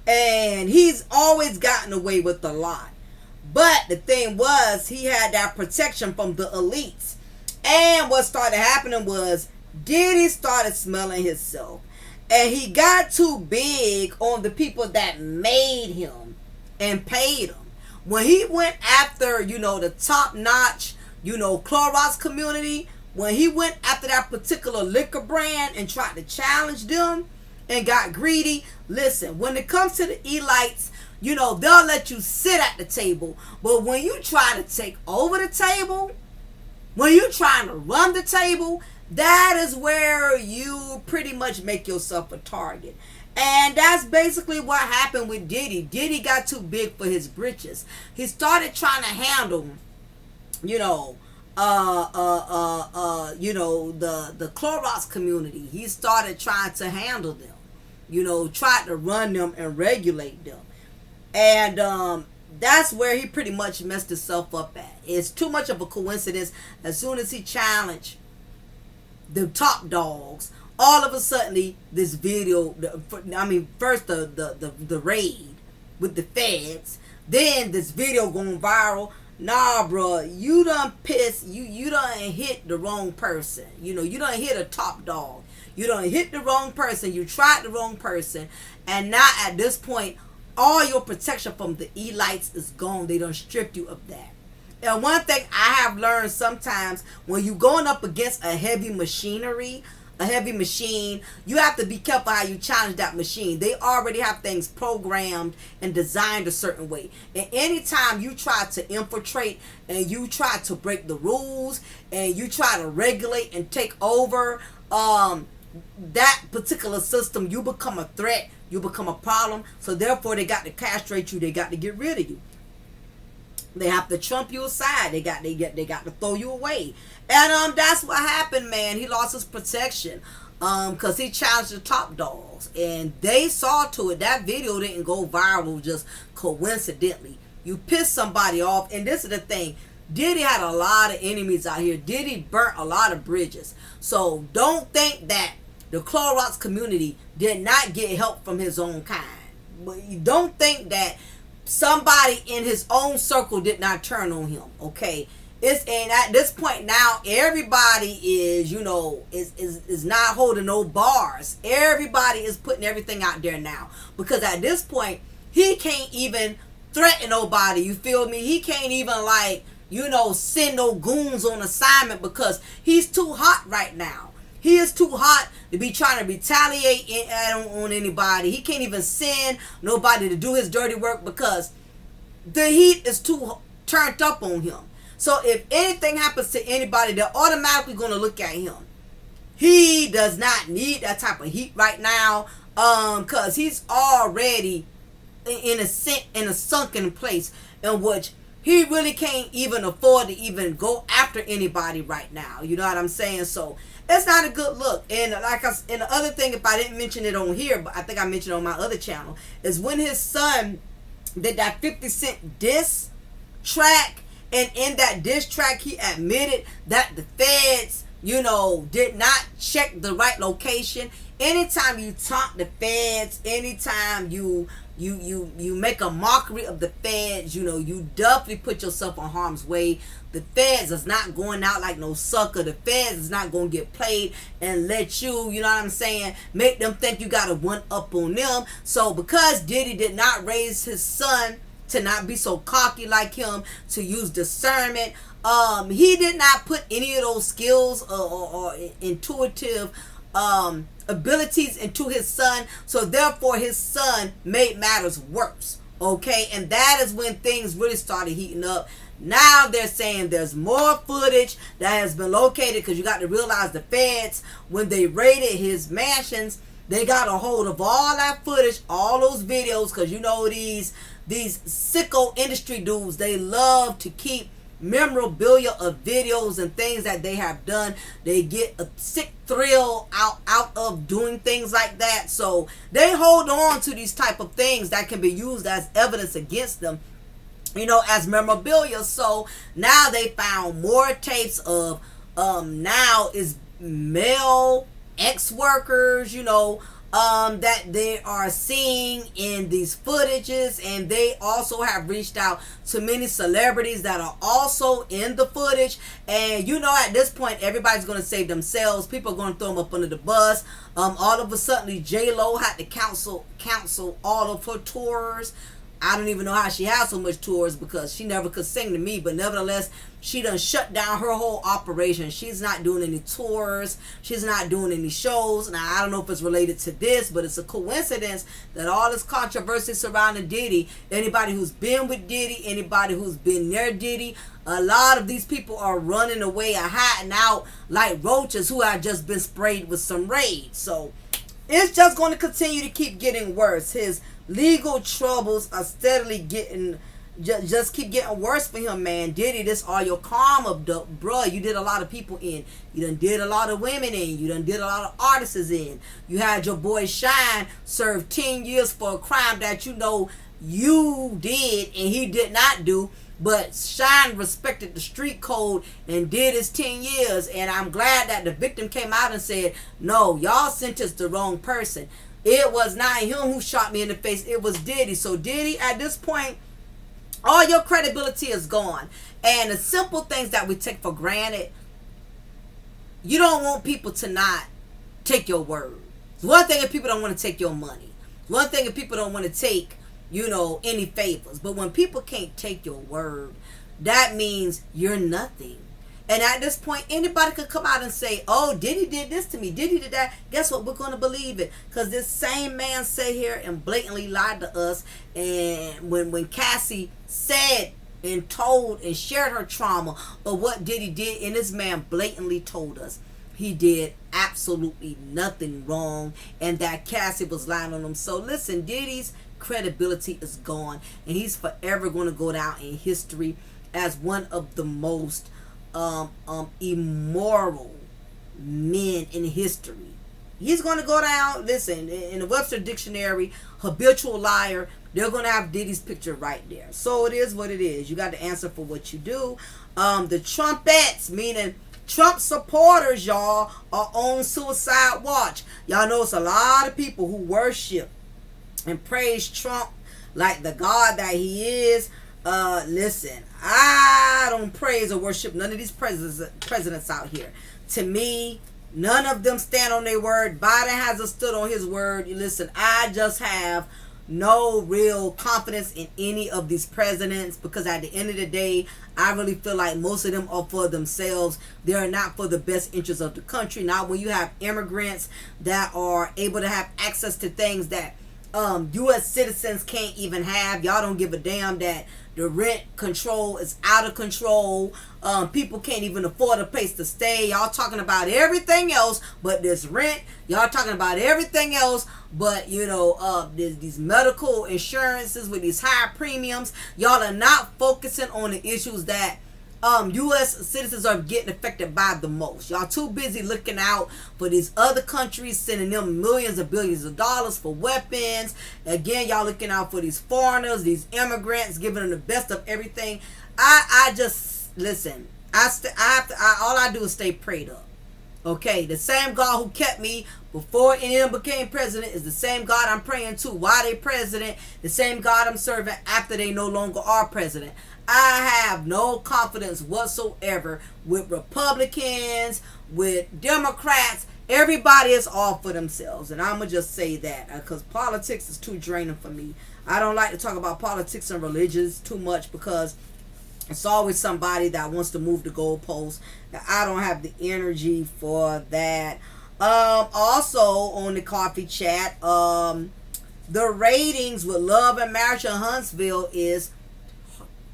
And he's always gotten away with a lot. But the thing was, he had that protection from the elites. And what started happening was Diddy started smelling himself. And he got too big on the people that made him and paid him. When he went after, the top-notch, Clorox community, when he went after that particular liquor brand and tried to challenge them and got greedy, listen, when it comes to the elites, they'll let you sit at the table. But when you try to take over the table, when you're trying to run the table, that is where you pretty much make yourself a target. And that's basically what happened with Diddy. Diddy got too big for his britches. He started trying to handle, the Clorox community. He started trying to handle them, tried to run them and regulate them. And that's where he pretty much messed himself up at. It's too much of a coincidence. As soon as he challenged the top dogs, all of a sudden this video, first the raid with the feds, then this video going viral. Nah, bro, you done pissed, you done hit the wrong person. You done hit a top dog. You done hit the wrong person. You tried the wrong person. And now at this point, all your protection from the elites is gone. They done stripped you of that. And one thing I have learned sometimes, when you're going up against a heavy machine, you have to be careful how you challenge that machine. They already have things programmed and designed a certain way. And anytime you try to infiltrate and you try to break the rules and you try to regulate and take over that particular system, you become a threat. You become a problem. So therefore, they got to castrate you. They got to get rid of you. They have to trump you aside. They got to throw you away. And that's what happened, man. He lost his protection because he challenged the top dogs, and they saw to it. That video didn't go viral just coincidentally. You pissed somebody off, and this is the thing. Diddy had a lot of enemies out here. Diddy burnt a lot of bridges. So don't think that the Clorox community did not get help from his own kind. But don't think that somebody in his own circle did not turn on him. Okay, and at this point now, everybody is is not holding no bars. Everybody is putting everything out there now, because at this point he can't even threaten nobody. You feel me? He can't even send no goons on assignment because he's too hot right now. He is too hot to be trying to retaliate on anybody. He can't even send nobody to do his dirty work because the heat is too turned up on him. So if anything happens to anybody, they're automatically going to look at him. he does not need that type of heat right now, cause he's already in a sunken place in which he really can't even afford to even go after anybody right now. You know what I'm saying? So it's not a good look. And and the other thing, if I didn't mention it on here, but I think I mentioned it on my other channel, is when his son did that 50 Cent diss track, and in that diss track he admitted that the feds, you know, did not check the right location. Anytime you taunt the feds, anytime you make a mockery of the feds, you know, you definitely put yourself in harm's way. The feds is not going out like no sucker. The feds is not going to get played and let you, you know what I'm saying, make them think you got a one up on them. So because Diddy did not raise his son to not be so cocky like him, to use discernment, he did not put any of those skills or intuitive abilities into his son, so therefore his son made matters worse. Okay, and that is when things really started heating up. Now they're saying there's more footage that has been located, because you got to realize the feds, when they raided his mansions, they got a hold of all that footage, all those videos, because you know these sicko industry dudes, they love to keep memorabilia of videos and things that they have done. They get a sick thrill out of doing things like that. So they hold on to these type of things that can be used as evidence against them, you know, as memorabilia. So now they found more tapes of now is male ex-workers, you know, that they are seeing in these footages, and they also have reached out to many celebrities that are also in the footage. And you know, at this point, everybody's going to save themselves. People are going to throw them up under the bus. All of a sudden, J-Lo had to cancel all of her tours. I don't even know how she has so much tours, because she never could sing to me, but nevertheless, she done shut down her whole operation. She's not doing any tours. She's not doing any shows. Now, I don't know if it's related to this, but it's a coincidence that all this controversy surrounding Diddy, anybody who's been with Diddy, anybody who's been near Diddy, a lot of these people are running away and hiding out like roaches who have just been sprayed with some Raid. So it's just going to continue to keep getting worse. His legal troubles are steadily getting, just keep getting worse for him, man. Diddy, this all your karma, bruh. You did a lot of people in. You done did a lot of women in. You done did a lot of artists in. You had your boy Shine serve 10 years for a crime that you know you did and he did not do. But Shine respected the street code and did his 10 years. And I'm glad that the victim came out and said, no, y'all sentenced the wrong person. It was not him who shot me in the face. It was Diddy. So Diddy, at this point, all your credibility is gone. And the simple things that we take for granted, you don't want people to not take your word. It's one thing if people don't want to take your money. One thing if people don't want to take, you know, any favors. But when people can't take your word, that means you're nothing. And at this point, anybody could come out and say, oh, Diddy did this to me, Diddy did that. Guess what? We're going to believe it. Because this same man sat here and blatantly lied to us. And when Cassie said and told and shared her trauma of what Diddy did, and this man blatantly told us he did absolutely nothing wrong, and that Cassie was lying on him. So listen, Diddy's credibility is gone, and he's forever going to go down in history as one of the most immoral men in history. He's going to go down, listen, in the Webster Dictionary, habitual liar, they're going to have Diddy's picture right there. So it is what it is. You got to answer for what you do. The Trumpettes, meaning Trump supporters, y'all, are on suicide watch. Y'all know it's a lot of people who worship and praise Trump like the God that he is. Listen, I don't praise or worship none of these presidents out here. To me, none of them stand on their word. Biden hasn't stood on his word. Listen, I just have no real confidence in any of these presidents, because at the end of the day, I really feel like most of them are for themselves. They are not for the best interest of the country. Not when you have immigrants that are able to have access to things that U.S. citizens can't even have. Y'all don't give a damn that The rent control is out of control. People can't even afford a place to stay. Y'all talking about everything else but this rent. Y'all talking about everything else but, these medical insurances with these high premiums. Y'all are not focusing on the issues that U.S. citizens are getting affected by the most. Y'all too busy looking out for these other countries, sending them millions of billions of dollars for weapons. Again, y'all looking out for these foreigners, these immigrants, giving them the best of everything. I just listen. All I do is stay prayed up. Okay, the same God who kept me before any of them became president is the same God I'm praying to while they president. The same God I'm serving after they no longer are president. I have no confidence whatsoever with Republicans, with Democrats. Everybody is all for themselves. And I'm going to just say that because politics is too draining for me. I don't like to talk about politics and religions too much because it's always somebody that wants to move the goalposts. I don't have the energy for that. Also on the coffee chat, the ratings with Love and Marriage in Huntsville is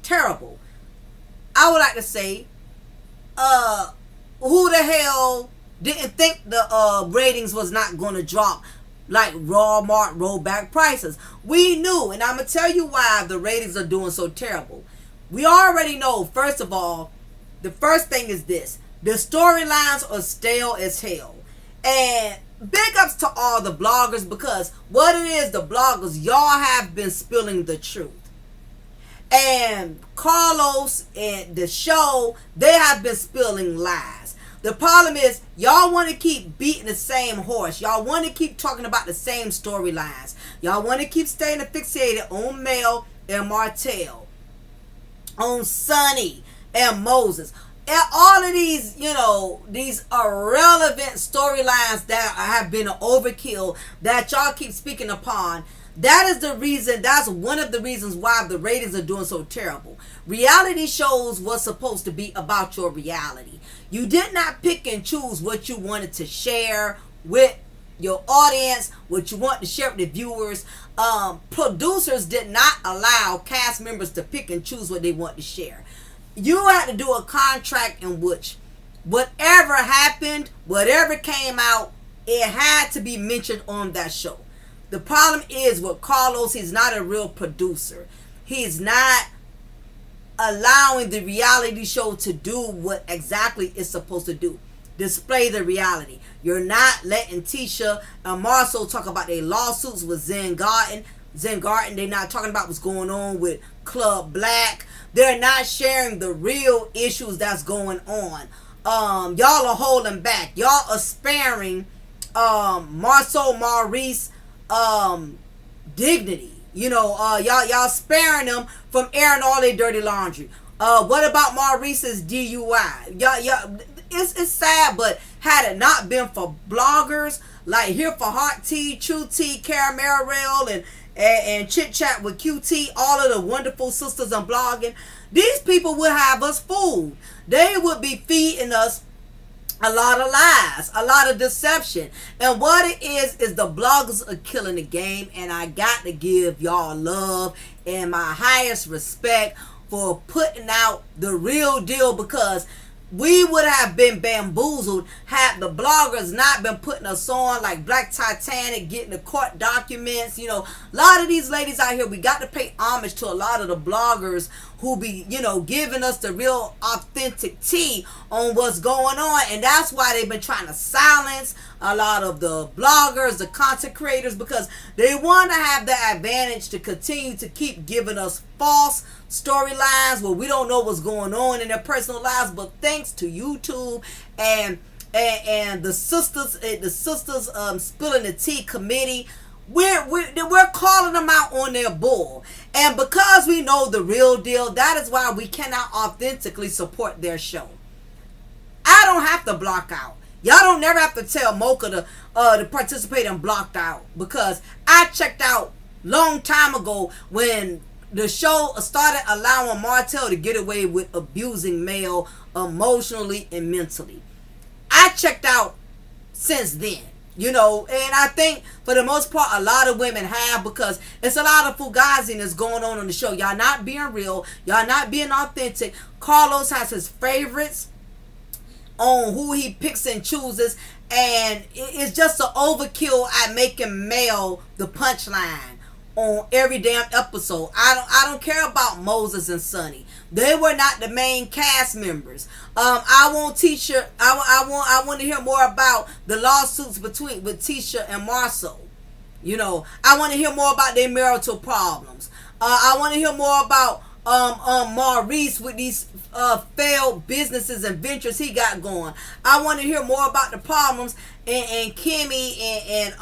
terrible. I would like to say, who the hell didn't think the ratings was not going to drop like Walmart rolled back prices? We knew, and I'm going to tell you why the ratings are doing so terrible. We already know, first of all, the first thing is this. The storylines are stale as hell. And big ups to all the bloggers because what it is, the bloggers, y'all have been spilling the truth. And Carlos and the show, they have been spilling lies. The problem is, y'all want to keep beating the same horse. Y'all want to keep talking about the same storylines. Y'all want to keep staying fixated on Mel and Martell, on Sonny and Moses. And all of these, these irrelevant storylines that have been an overkill that y'all keep speaking upon. That is the reason, that's one of the reasons why the ratings are doing so terrible. Reality shows was supposed to be about your reality. You did not pick and choose what you wanted to share with your audience, what you want to share with the viewers. Producers did not allow cast members to pick and choose what they want to share. You had to do a contract in which whatever happened, whatever came out, it had to be mentioned on that show. The problem is with Carlos, he's not a real producer. He's not allowing the reality show to do what exactly it's supposed to do. Display the reality. You're not letting Tisha and Marcel talk about their lawsuits with Zen Garden. They're not talking about what's going on with Club Black. They're not sharing the real issues that's going on. Y'all are holding back. Y'all are sparing Marcel Maurice dignity. Y'all sparing them from airing all their dirty laundry. What about Maurice's DUI? Y'all, it's sad, but had it not been for bloggers like Here for Heart Tea, True Tea, Caramel and Chit Chat with QT, all of the wonderful sisters on blogging, these people would have us fooled. They would be feeding us a lot of lies, a lot of deception. And what it is the bloggers are killing the game. And I got to give y'all love and my highest respect for putting out the real deal, because we would have been bamboozled had the bloggers not been putting us on, like Black Titanic, getting the court documents. A lot of these ladies out here, we got to pay homage to a lot of the bloggers who be, giving us the real authentic tea on what's going on. And that's why they've been trying to silence a lot of the bloggers, the content creators, because they want to have the advantage to continue to keep giving us false storylines where we don't know what's going on in their personal lives. But thanks to YouTube and the sisters spilling the tea committee, we're calling them out on their bull. And because we know the real deal, that is why we cannot authentically support their show. I don't have to block out. Y'all don't never have to tell Mocha to participate in blocked out, because I checked out long time ago when the show started allowing Martell to get away with abusing Mel emotionally and mentally. I checked out since then. You know, and I think for the most part, a lot of women have, because it's a lot of fugaziness going on the show. Y'all not being real. Y'all not being authentic. Carlos has his favorites on who he picks and chooses, and it's just an overkill at making Mel the punchline on every damn episode. I don't care about Moses and Sonny. They were not the main cast members. I want Tisha. I want to hear more about the lawsuits with Tisha and Marcel. You know, I want to hear more about their marital problems. I want to hear more about Maurice with these failed businesses and ventures he got going. I want to hear more about the problems in Kimmy and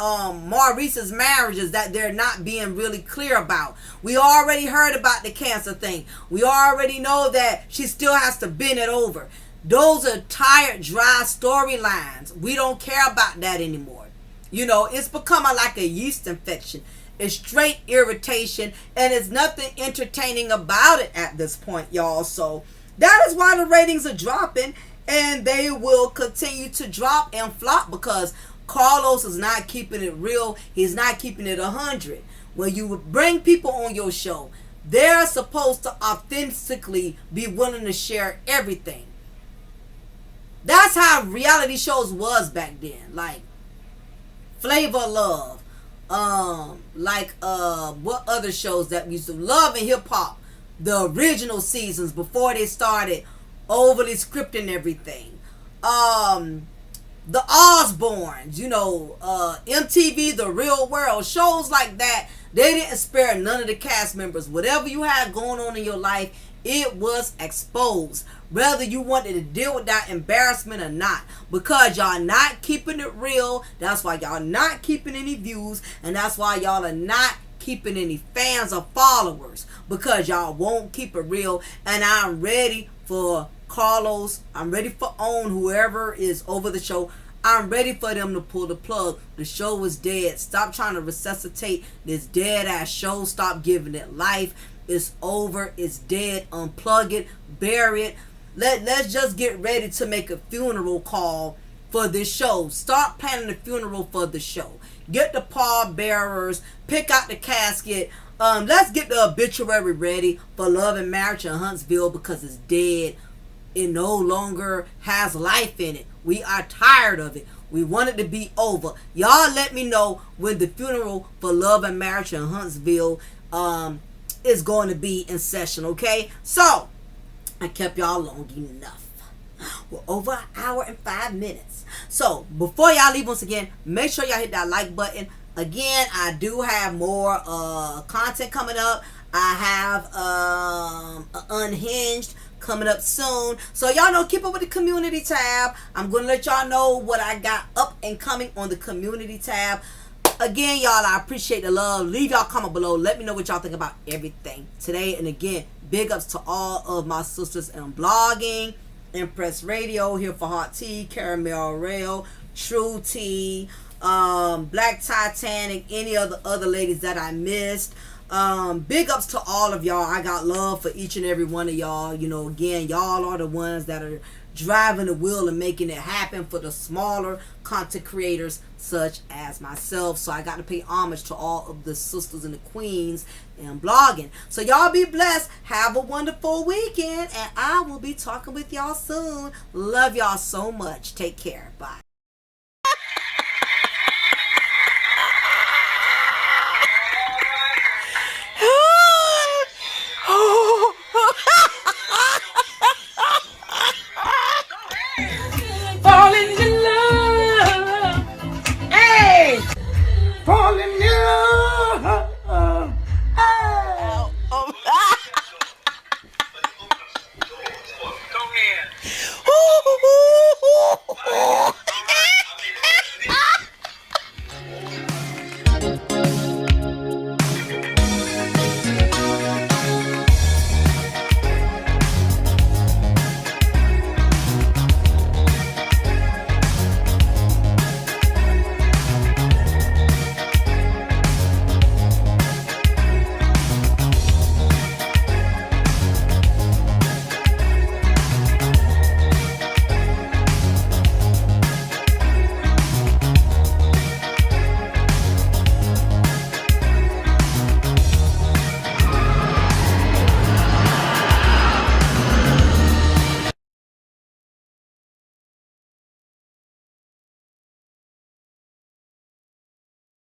Maurice's marriages that they're not being really clear about. We already heard about the cancer thing. We already know that she still has to bend it over. Those are tired, dry storylines. We don't care about that anymore. You know, it's becoming like a yeast infection. It's straight irritation, and there's nothing entertaining about it at this point, y'all. So that is why the ratings are dropping, and they will continue to drop and flop, because Carlos is not keeping it real. He's not keeping it 100. When you bring people on your show, they're supposed to authentically be willing to share everything. That's how reality shows was back then. Like Flavor of Love. What other shows that we used to Love and Hip Hop, the original seasons before they started overly scripting everything. The Osbournes, you know, MTV, The Real World, shows like that. They didn't spare none of the cast members. Whatever you had going on in your life, it was exposed, whether you wanted to deal with that embarrassment or not, because y'all not keeping it real. That's why y'all not keeping any views, and that's why y'all are not keeping any fans or followers, because y'all won't keep it real. And I'm ready for Carlos. I'm ready for OWN, whoever is over the show. I'm ready for them to pull the plug. The show is dead. Stop trying to resuscitate this dead ass show. Stop giving it life. It's over. It's dead. Unplug it. Bury it. Let's just get ready to make a funeral call for this show. Start planning the funeral for the show. Get the pallbearers. Pick out the casket. Let's get the obituary ready for Love and Marriage in Huntsville, because it's dead. It no longer has life in it. We are tired of it. We want it to be over. Y'all let me know when the funeral for Love and Marriage in Huntsville is going to be in session, okay? So, I kept y'all long enough. We're over an hour and 5 minutes. So, before y'all leave, once again, make sure y'all hit that like button. Again, I do have more content coming up. I have Unhinged coming up soon. So y'all know, keep up with the community tab. I'm going to let y'all know what I got up and coming on the community tab. Again, y'all, I appreciate the love. Leave y'all comment below. Let me know what y'all think about everything today. And again, big ups to all of my sisters in blogging. Impress Radio, Here for Hot Tea, Caramel Rail, True Tea, Black Titanic, any of the other ladies that I missed. Big ups to all of y'all. I got love for each and every one of y'all. You know, again, y'all are the ones that are driving the wheel and making it happen for the smaller content creators such as myself. So I got to pay homage to all of the sisters and the queens in blogging. So y'all be blessed. Have a wonderful weekend, and I will be talking with y'all soon. Love y'all so much. Take care. Bye.